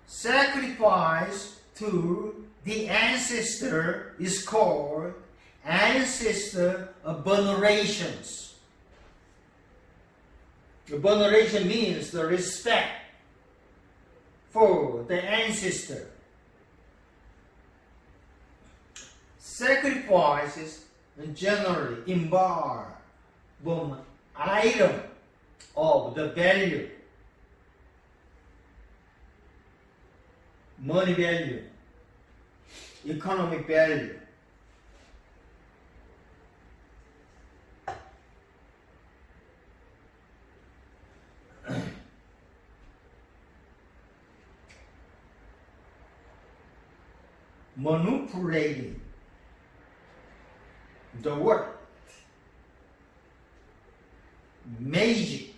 Sacrifice to the ancestor is called ancestor venerations. The veneration means the respect for the ancestor. Sacrifices generally involve an item of the value, money value, economic value. manipulating the world. Magic.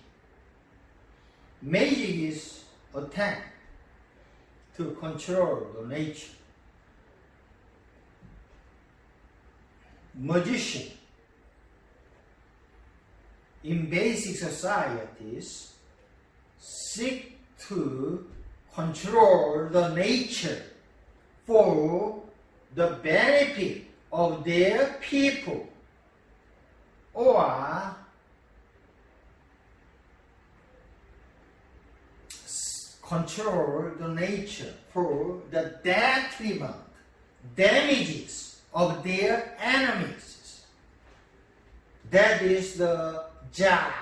Magic is attempt to control the nature. Magician. In basic societies, seek to control the nature for the benefit of their people, or control the nature for the detriment, damages of their enemies. That is the job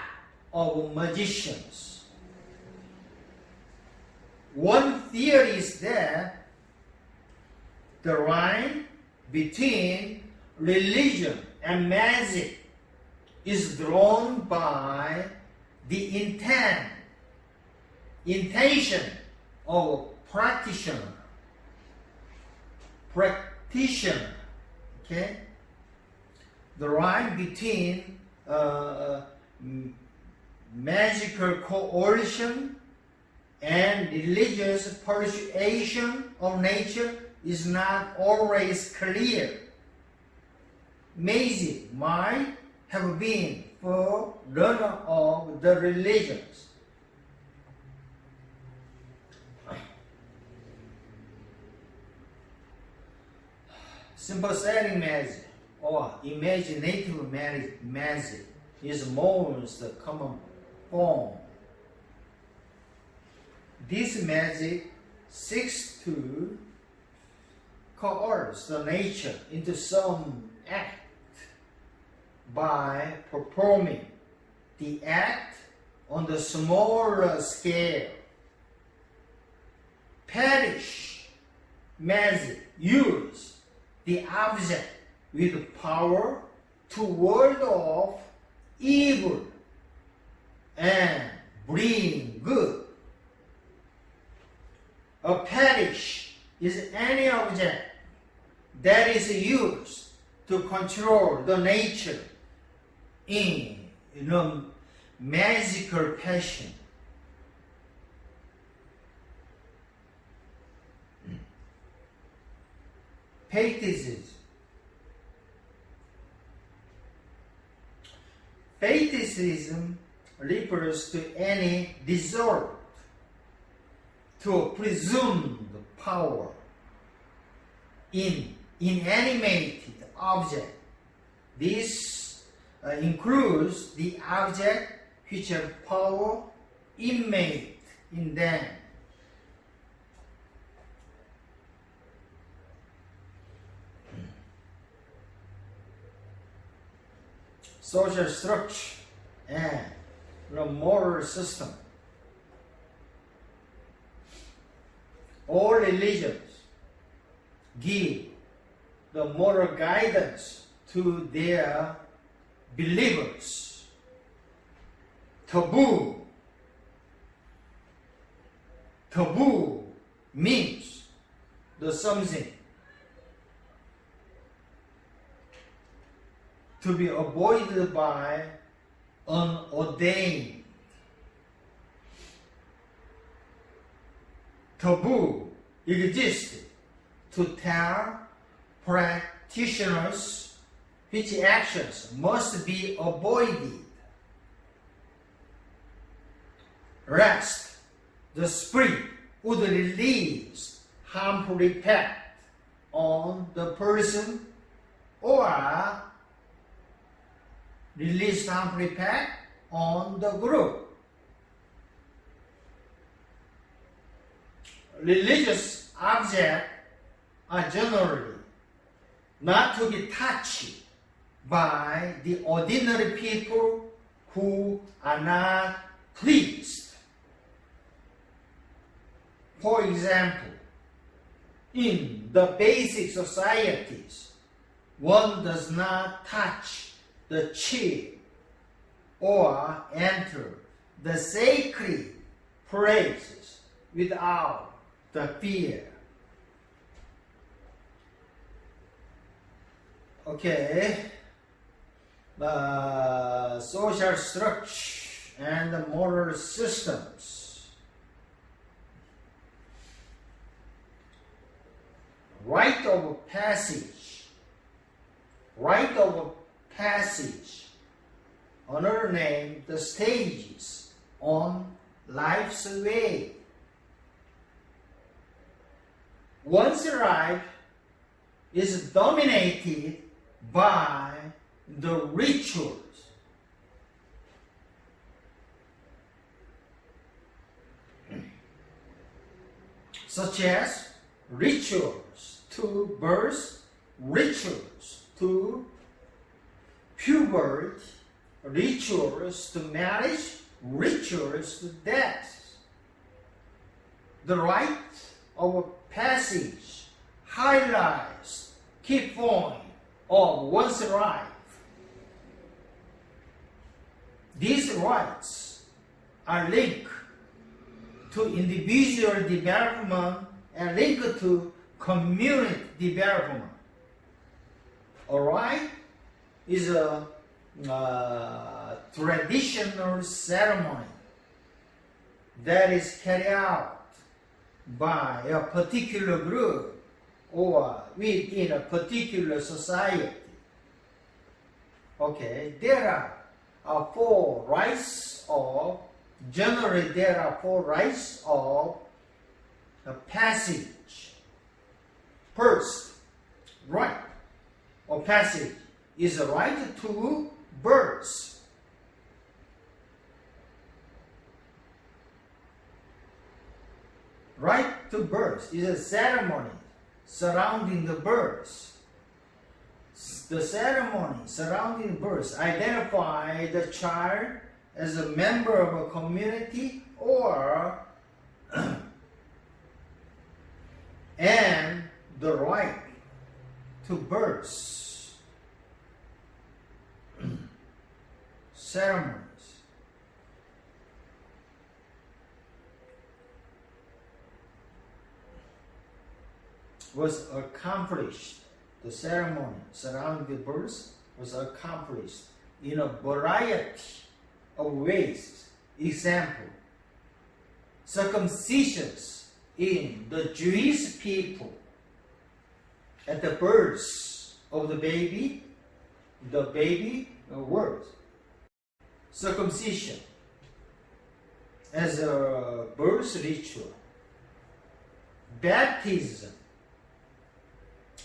of magicians. One theory is that the line between religion and magic is drawn by the intention of practitioner. Okay? The line between magical coercion and religious persuasion of nature is not always clear. Magic might have been forerunner of the religions. Sympathetic magic or imaginative magic is most common form. This magic seeks to coerce the nature into some act by performing the act on the smaller scale. Parish magic uses the object with power to ward off evil and bring good. A parish is any object that is used to control the nature in a magical fashion. Faithism refers to any resort to a presumed power in inanimated object. This includes the object which have power innate in them. Social structure and the moral system. All religions give the moral guidance to their believers. Taboo means the something to be avoided by unordained. Taboo exists to tell practitioners which actions must be avoided. Lest the spirit would release harmful effect on the person or release harmful effect on the group. Religious objects are generally not to be touched by the ordinary people who are not pleased. For example, in the basic societies, one does not touch the chair or enter the sacred places without the fear. Okay. Social structure and moral systems. Rite of passage. Rite of passage. Another name, the stages on life's way. One's life is dominated by the rituals. Such as rituals to birth, rituals to puberty, rituals to marriage, rituals to death. The rite of passage highlights key point of one's life. These rites are linked to individual development and linked to community development. A rite is a traditional ceremony that is carried out by a particular group or within a particular society. Okay, there are four rites of, generally there are four rites of passage. First, rite of passage is a rite to birth. Rite to birth is a ceremony surrounding the birth. The ceremony surrounding birth identify the child as a member of a community or and the right to birth ceremonies was accomplished. The ceremony surrounding the birth was accomplished in a variety of ways. Example, circumcisions in the Jewish people at the birth of the baby was circumcision as a birth ritual. Baptism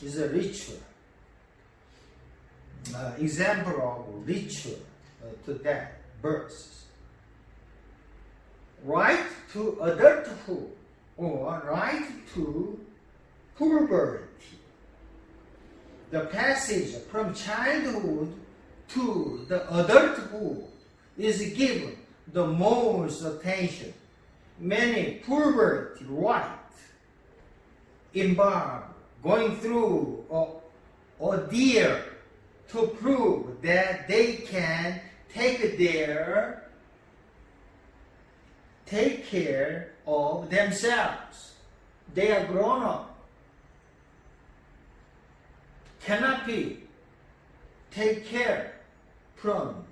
is a ritual, example of ritual to that birth. Right to adulthood or right to puberty. The passage from childhood to the adulthood is given the most attention. Many puberty rites involve going through an ordeal to prove that they can take care of themselves. They are grown up. Cannot be take care from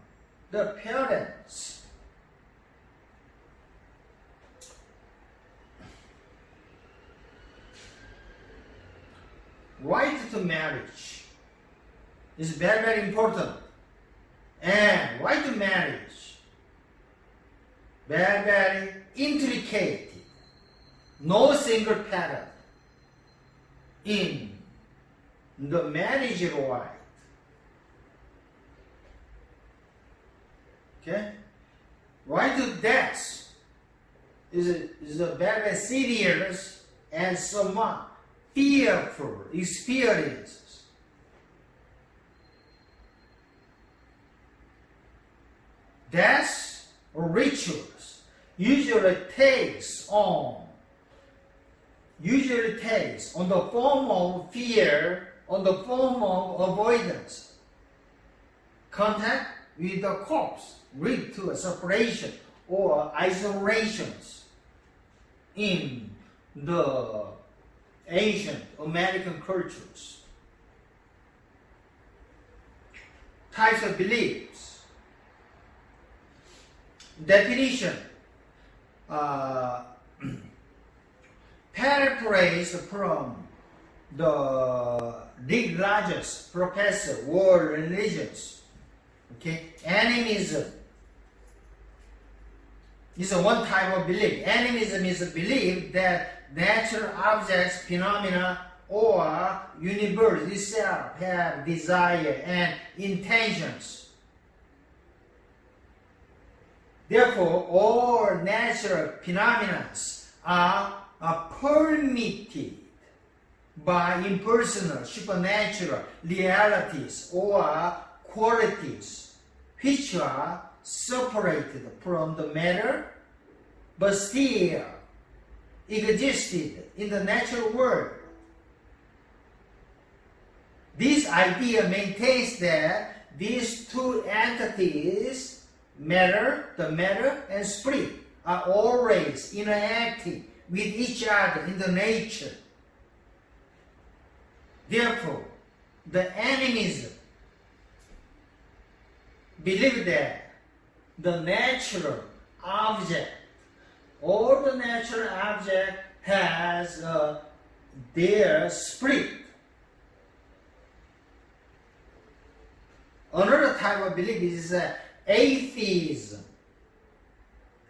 the parents. Right to marriage is very, very important. And right to marriage, very, very intricate. No single pattern in the marriage right. Okay? Right to death is a very serious and somewhat fearful experiences. Death rituals usually takes on the form of fear, on the form of avoidance. Contact with the corpse lead to a separation or isolations in the ancient American cultures. types of beliefs. Definition. Paraphrase from the Rick Rogers, Professor, World Religions. Okay, animism is one type of belief. Animism is a belief that natural objects, phenomena, or universe itself have desire and intentions. Therefore, all natural phenomena are permitted by impersonal, supernatural realities or qualities which are separated from the matter but still existed in the natural world. This idea maintains that these two entities, the matter and spirit, are always interacting with each other in the nature. Therefore, the animism believe that the natural object, all the natural object has their spirit. Another type of belief is atheism.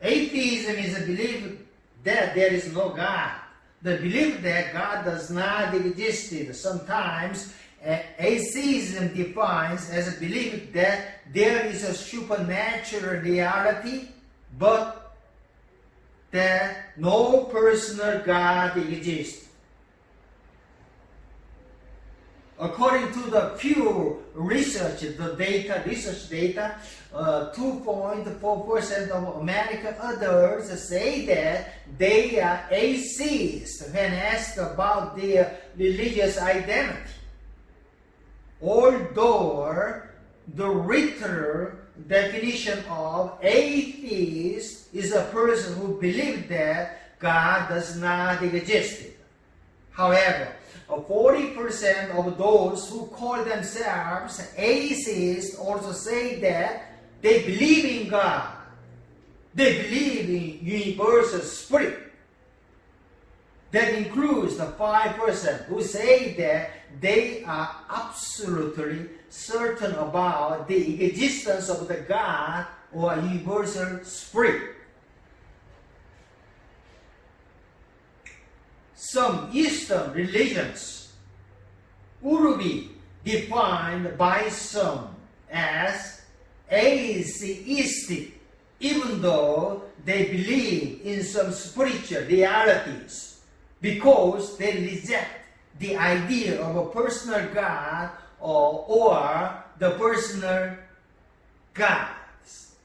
Atheism is a belief that there is no God. The belief that God does not exist. Sometimes atheism defines as a belief that there is a supernatural reality, but that no personal God exists. According to the Pew research data, 2.4% of American adults say that they are atheists when asked about their religious identity. Although the literal definition of atheist is a person who believes that God does not exist. However, 40% of those who call themselves atheists also say that they believe in God. They believe in universal spirit. That includes the 5% who say that they are absolutely certain about the existence of the God or universal spirit. Some Eastern religions would be defined by some as atheistic, even though they believe in some spiritual realities, because they reject the idea of a personal God or the personal gods.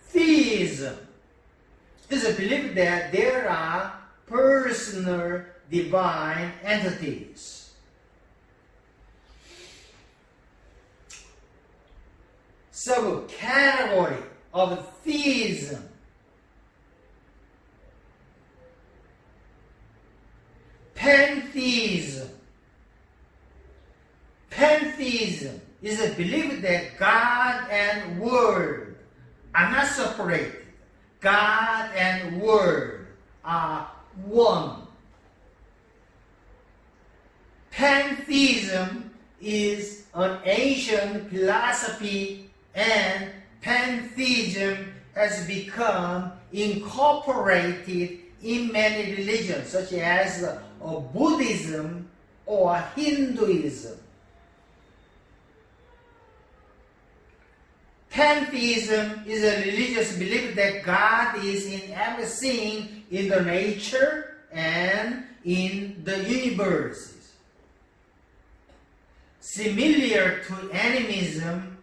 Theism is a belief that there are personal divine entities. Subcategory of theism. Pantheism. Pantheism is a belief that God and world are not separated. God and world are one. Pantheism is an ancient philosophy, and pantheism has become incorporated in many religions such as Buddhism or Hinduism. Pantheism is a religious belief that God is in everything in the nature and in the universe. Similar to animism,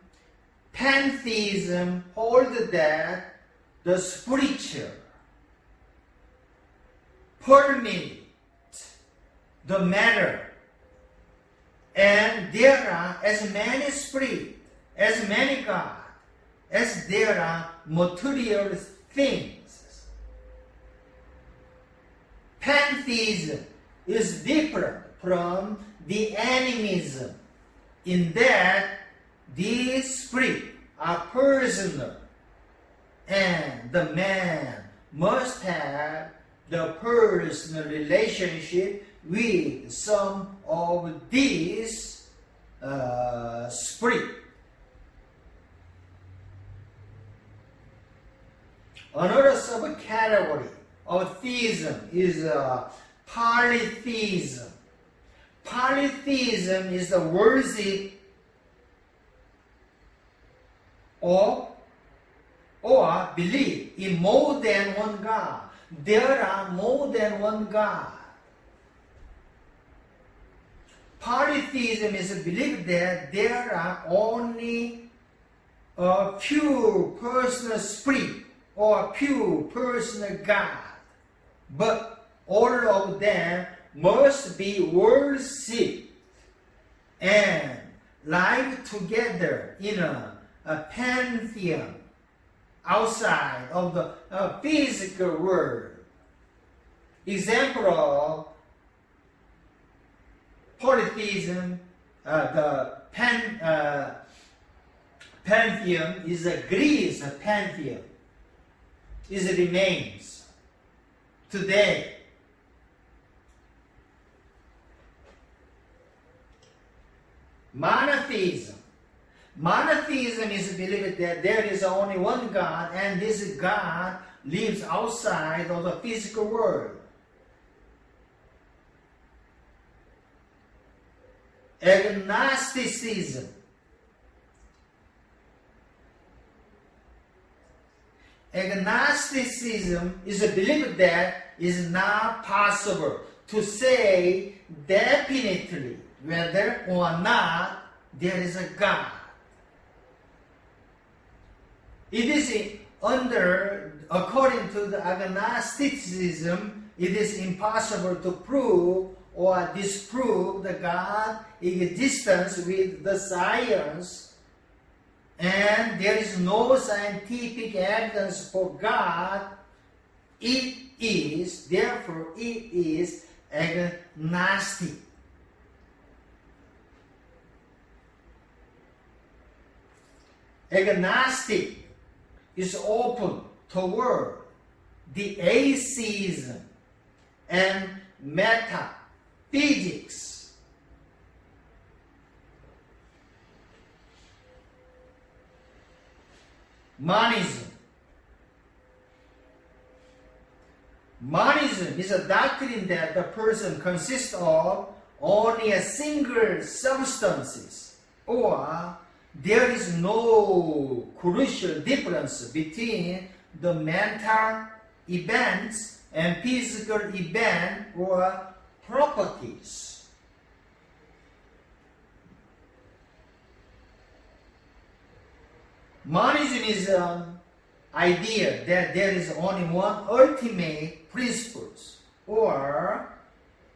pantheism holds that the spiritual permeates the matter, and there are as many spirits, as many gods, as there are material things. Pantheism is different from the animism in that these spirits are personal, and the man must have the personal relationship with some of these spirits. Another subcategory of theism is polytheism. Polytheism is the worship or belief in more than one God. There are more than one God. Polytheism is a belief that there are only a few personal spirits or a few personal God, but all of them must be worshipped and live together in a pantheon outside of the physical world. Example of polytheism, the pantheon is a Greece pantheon. It remains today. Monotheism. Monotheism is believed that there is only one God, and this God lives outside of the physical world. Agnosticism. Agnosticism is a belief that it is not possible to say definitely whether or not there is a God. It is according to the agnosticism, it is impossible to prove or disprove the God existence with the science, and there is no scientific evidence for God. Therefore it is agnostic. Agnostic is open toward the atheism and metaphysics. Monism. Monism is a doctrine that the person consists of only a single substance, or there is no crucial difference between the mental events and physical event or properties. Monism is an idea that there is only one ultimate principle or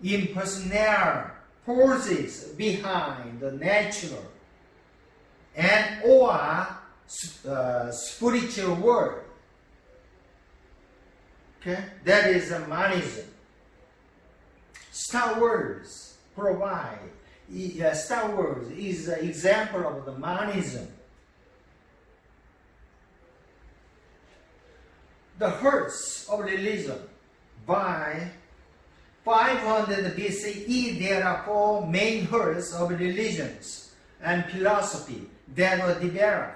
impersonal forces behind the natural and or spiritual world. Okay, that is a monism. Star Wars is an example of the monism. The herds of religion. By 500 BCE, there are four main herds of religions and philosophy that were developed.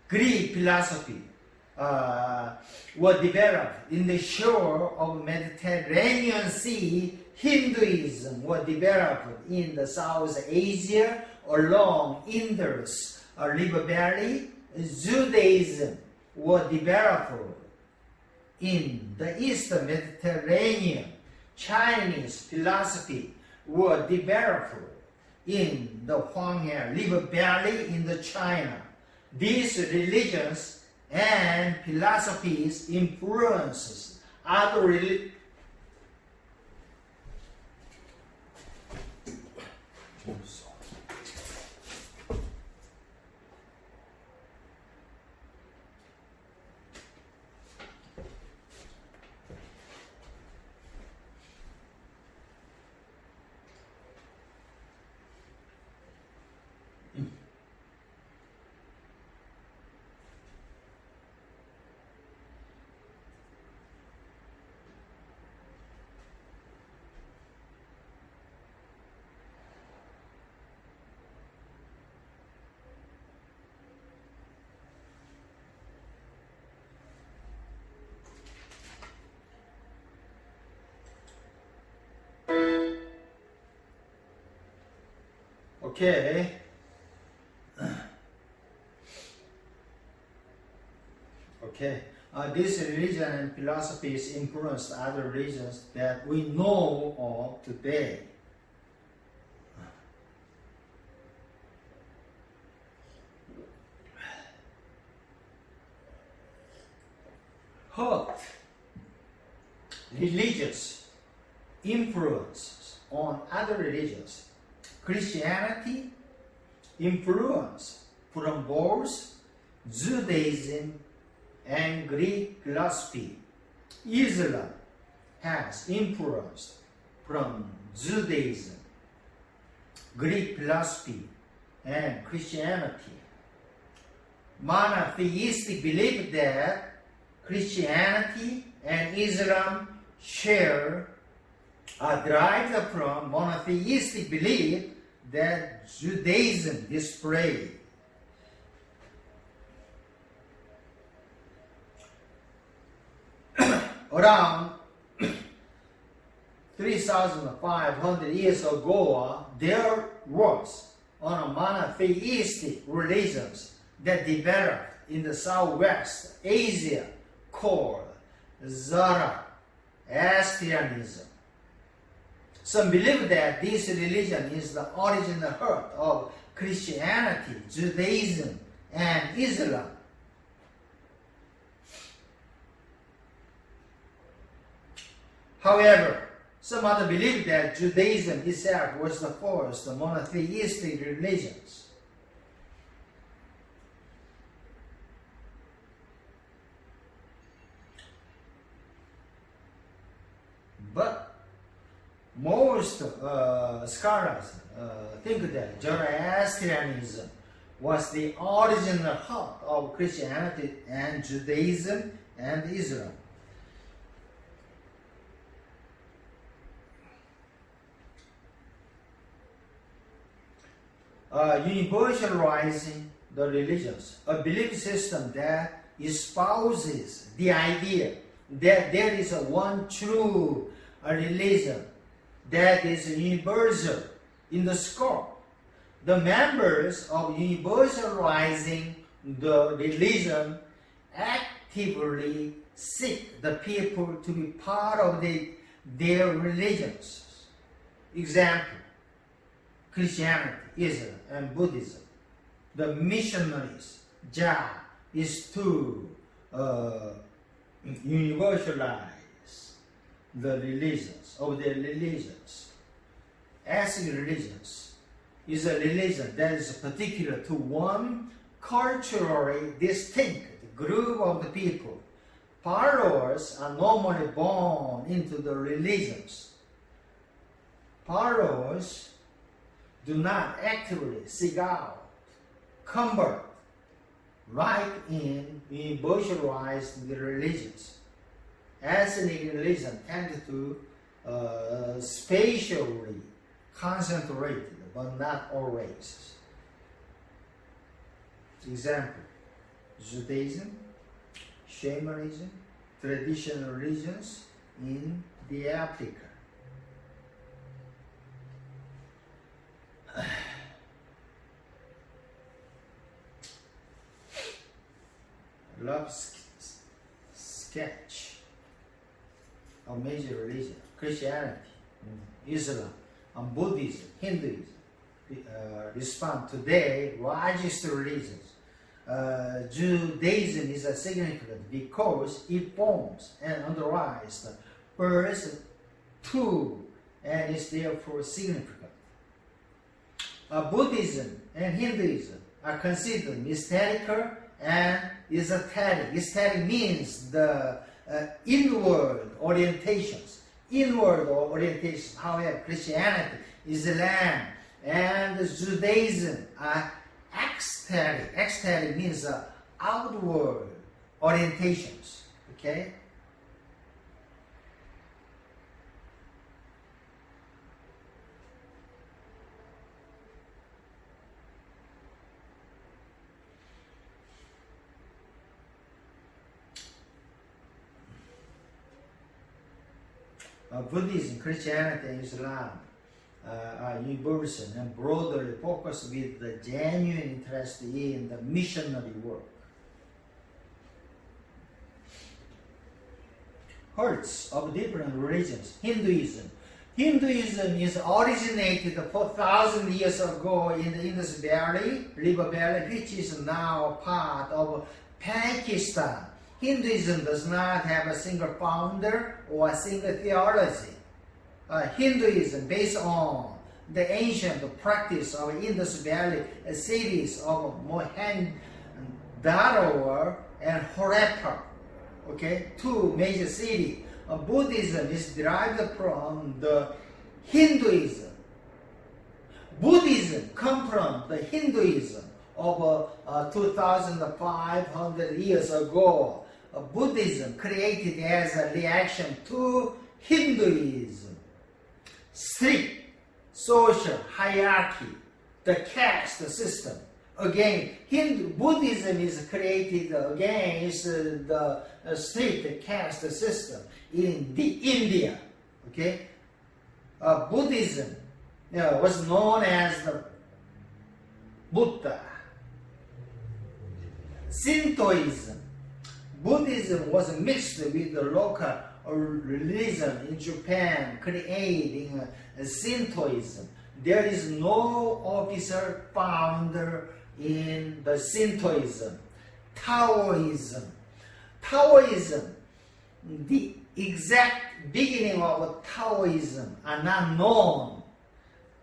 Greek philosophy were developed in the shore of Mediterranean Sea. Hinduism were developed in the South Asia along Indus River Valley. Judaism were developed in the Eastern Mediterranean. Chinese philosophy were developed in the Huanghe River Valley in the China. These religions and philosophies influences other religions. Okay. Okay. This religion and philosophies influenced other religions that we know of today. Hurt religious influences on other religions. Christianity influence from both Judaism and Greek philosophy. Islam has influence from Judaism, Greek philosophy, and Christianity. Monotheistic belief that Christianity and Islam share are derived from monotheistic belief that Judaism displayed. Around 3,500 years ago, there was a monotheistic religions that developed in the Southwest Asia called Zoroastrianism. Some believe that this religion is the original heart of Christianity, Judaism, and Islam. However, some others believe that Judaism itself was the first monotheistic religions. But most scholars think that Zoroastrianism was the original heart of Christianity and Judaism and Islam. Universalizing the religions, a belief system that espouses the idea that there is a one true religion that is universal in the scope. The members of universalizing the religion actively seek the people to be part of their religions. Example, Christianity, Islam, and Buddhism. The missionaries' job is to universalize the religions of their religions. Ethnic religions is a religion that is particular to one culturally distinct group of the people. Followers are normally born into the religions. Followers do not actively seek out convert like in universalized religions. Ethnic religion tend to spatially concentrate, but not always. Example, Judaism, shamanism, traditional religions in the Africa. Love sketch of major religion: Christianity, Islam, and Buddhism, Hinduism. Respond today largest religions. Judaism is significant because it forms and underlies the first two and is therefore significant. Buddhism and Hinduism are considered mystical and esoteric. Esoteric means the inward orientations. However, Christianity, Islam, and Judaism are ecstatic. Ecstatic means outward orientations. Okay? Buddhism, Christianity, and Islam universal and broadly focused with the genuine interest in the missionary work. Herds of different religions. Hinduism is originated 4,000 years ago in the Indus Valley, River Valley, which is now part of Pakistan. Hinduism does not have a single founder or a single theology. Hinduism, based on the ancient practice of Indus Valley cities of Mohenjo-daro and Harappa, okay, two major cities. Buddhism is derived from the Hinduism. Buddhism comes from the Hinduism of 2,500 years ago. Buddhism created as a reaction to Hinduism. Strict social hierarchy, the caste system. Again, Buddhism is created against the strict caste system in India. Okay, Buddhism was known as the Buddha. Shintoism. Buddhism was mixed with the local religion in Japan, creating Shintoism. There is no official founder in the Shintoism. Taoism. The exact beginning of Taoism are not known.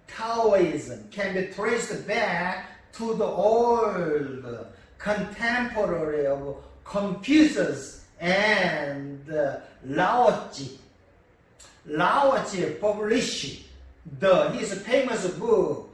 Taoism can be traced back to the old contemporary of Confucius and Lao Tzu. Lao Tzu published his famous book,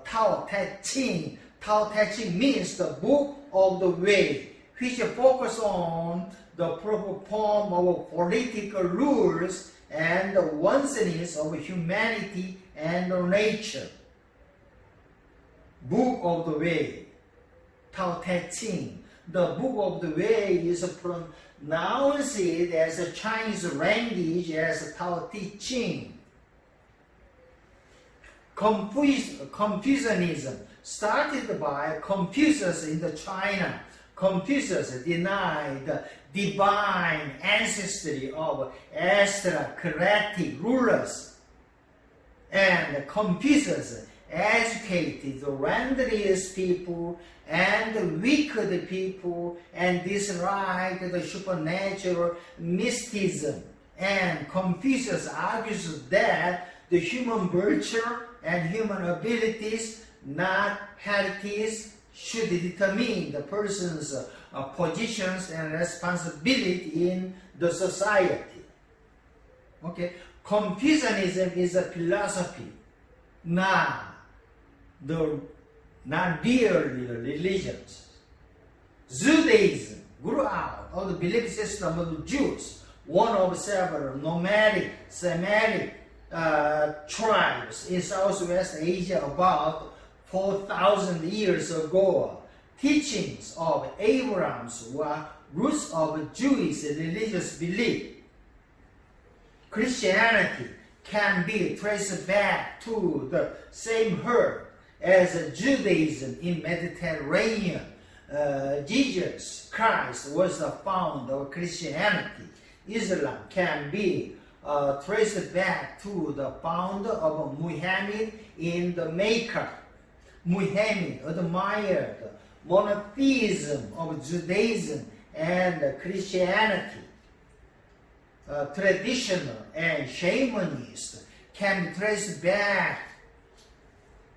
Tao Te Ching. Tao Te Ching means the book of the way, which focuses on the proper form of political rules and the oneness of humanity and nature. Book of the Way, Tao Te Ching. The Book of the Way is pronounced as a Chinese language as Tao Te Ching. Confucianism started by Confucius in China. Confucius denied the divine ancestry of aristocratic rulers, and Confucius educated the landless people and the wicked people and disliked the supernatural mysticism. And Confucius argues that the human virtue and human abilities, not heritage, should determine the person's positions and responsibility in the society. Okay, Confucianism is a philosophy, not really religions. Judaism grew out of the belief system of the Jews, one of several nomadic Semitic tribes in Southwest Asia about 4,000 years ago. Teachings of Abraham's were roots of Jewish religious belief. Christianity can be traced back to the same herd as Judaism in Mediterranean. Jesus Christ was the founder of Christianity. Islam can be traced back to the founder of Muhammad in the Mecca. Muhammad admired monotheism of Judaism and Christianity. Traditional and shamanism can be traced back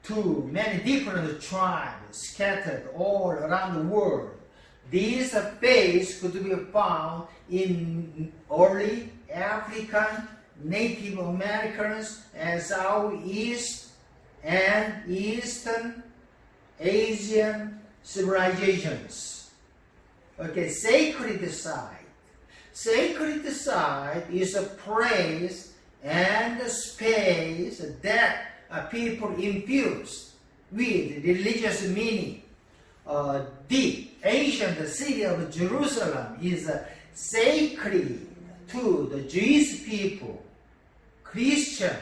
to many different tribes scattered all around the world. These faiths could be found in early African, Native Americans, and Southeast and Eastern Asian civilizations. Okay, sacred site. Sacred site is a place and a space that people infuse with religious meaning. The ancient city of Jerusalem is sacred to the Jewish people, Christian,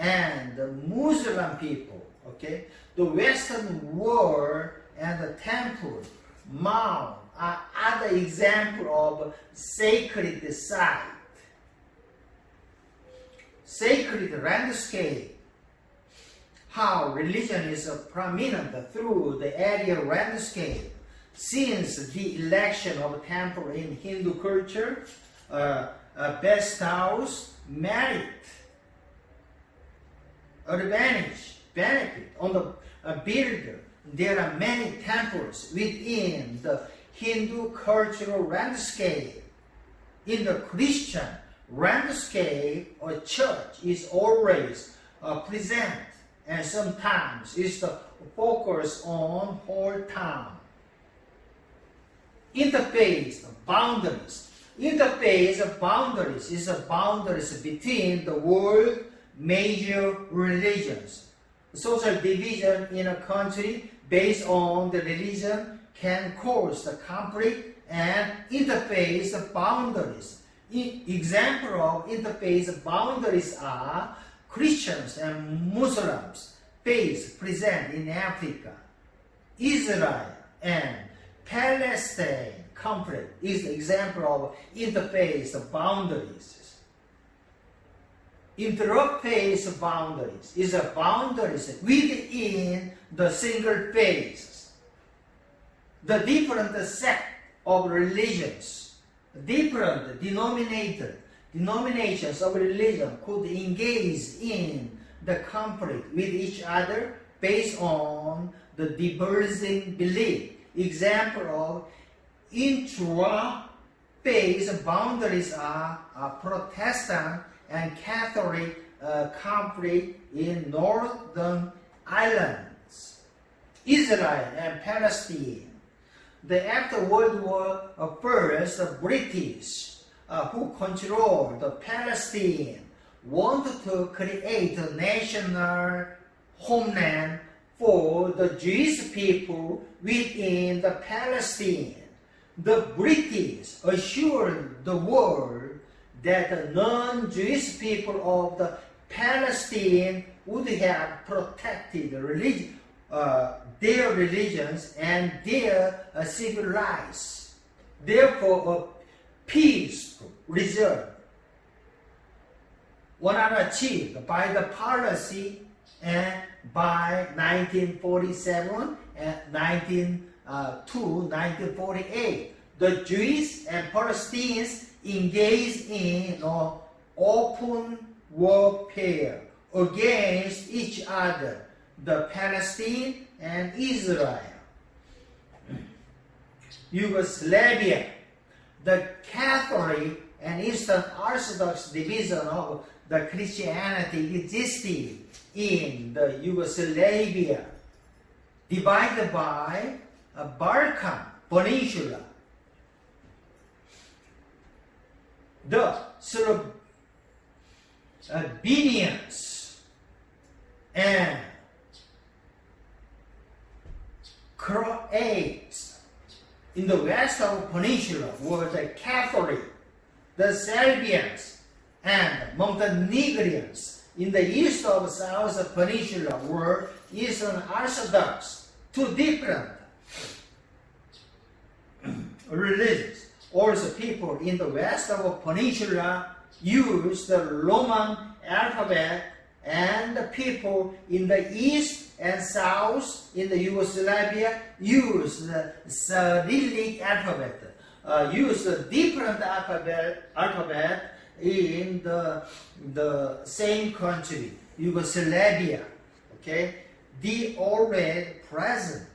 and the Muslim people, okay? The Western world and the temple, mount are other examples of sacred site. Sacred landscape, how religion is prominent through the area landscape. Since the election of temple in Hindu culture, best house, merit, advantage, benefit on the builder. There are many temples within the Hindu cultural landscape. In the Christian landscape, a church is always present, and sometimes is the focus on whole town. Interface boundaries. Interface boundaries is the boundaries between the world major religions. Social division in a country based on the religion can cause the conflict and interface boundaries. Example of interface boundaries are Christians and Muslims faith present in Africa. Israel and Palestine conflict is an example of interface boundaries. Interface boundaries is a boundaries within the single faith. The different sect of religions, different denominations of religion could engage in the conflict with each other based on the diverging belief. Example of intra-faith boundaries are Protestant and Catholic conflict in Northern Islands, Israel and Palestine. After World War I, the British, who controlled the Palestine, wanted to create a national homeland for the Jewish people within the Palestine. The British assured the world that the non-Jewish people of the Palestine would have protected their religions and their civil rights. Therefore, a peaceful result was achieved by the policy and by 1947 and 1948. The Jews and Palestinians engaged in open warfare against each other, the Palestine and Israel. Yugoslavia, the Catholic and Eastern Orthodox division of the Christianity existed in the Yugoslavia, divided by a Balkan Peninsula. The Slovenians and Croats in the west of the peninsula were the Catholic. The Serbians and Montenegrins in the east of the south peninsula were Eastern Orthodox. Two different religions. Also, people in the west of the peninsula used the Roman alphabet, and the people in the east and south in the Yugoslavia used the Cyrillic alphabet. Used a different alphabet in the same country, Yugoslavia. Okay, the already present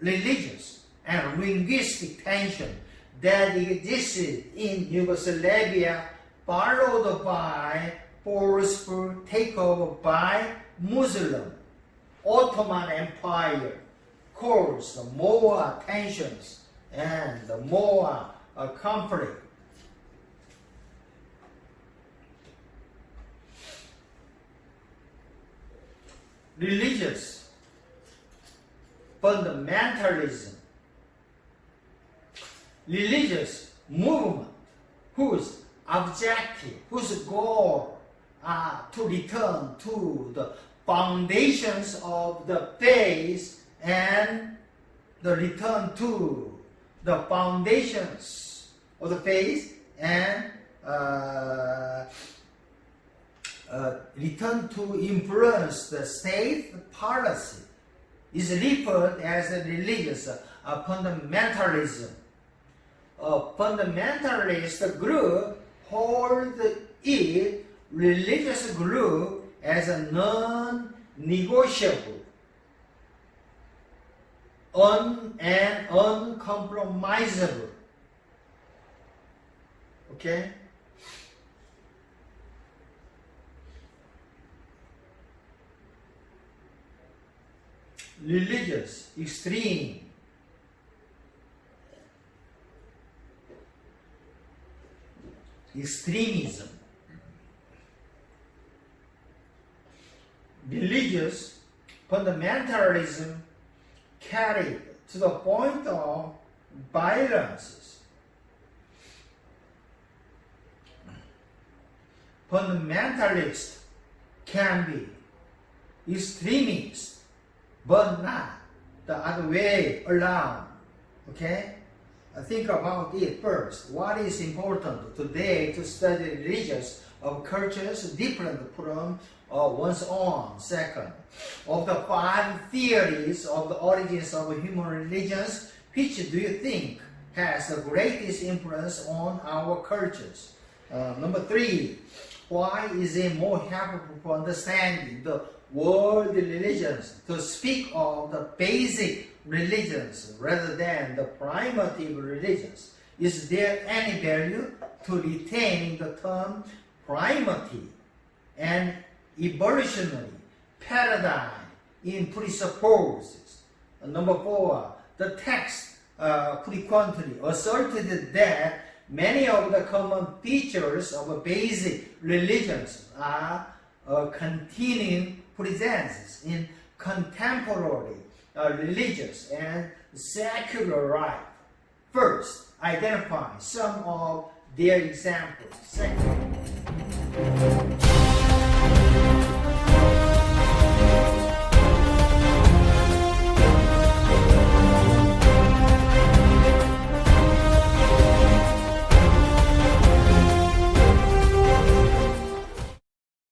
religious and linguistic tension that existed in Yugoslavia, followed by forceful takeover by Muslim Ottoman Empire, caused more tensions and more conflict. Religious fundamentalism. Religious movement whose objective, whose goal to return to the foundations of the faith and the return to the foundations of the faith and return to influence the state policy is referred as a religious fundamentalism. A fundamentalist group holds its religious group as a non-negotiable and uncompromisable. Okay? Religious extremism religious fundamentalism carried to the point of violence. Fundamentalists can be extremists, but not the other way around. Okay? Think about it first. What is important today to study religions of cultures different from one's own? Second, of the 5 theories of the origins of human religions, which do you think has the greatest influence on our cultures? Number 3, why is it more helpful for understanding the world religions to speak of the basic religions rather than the primitive religions? Is there any value to retaining the term primitive and evolutionary paradigm in presupposes? Number 4, the text frequently asserted that many of the common features of basic religions are continuing presence in contemporary religious and secular life. First, identify some of their examples. Second,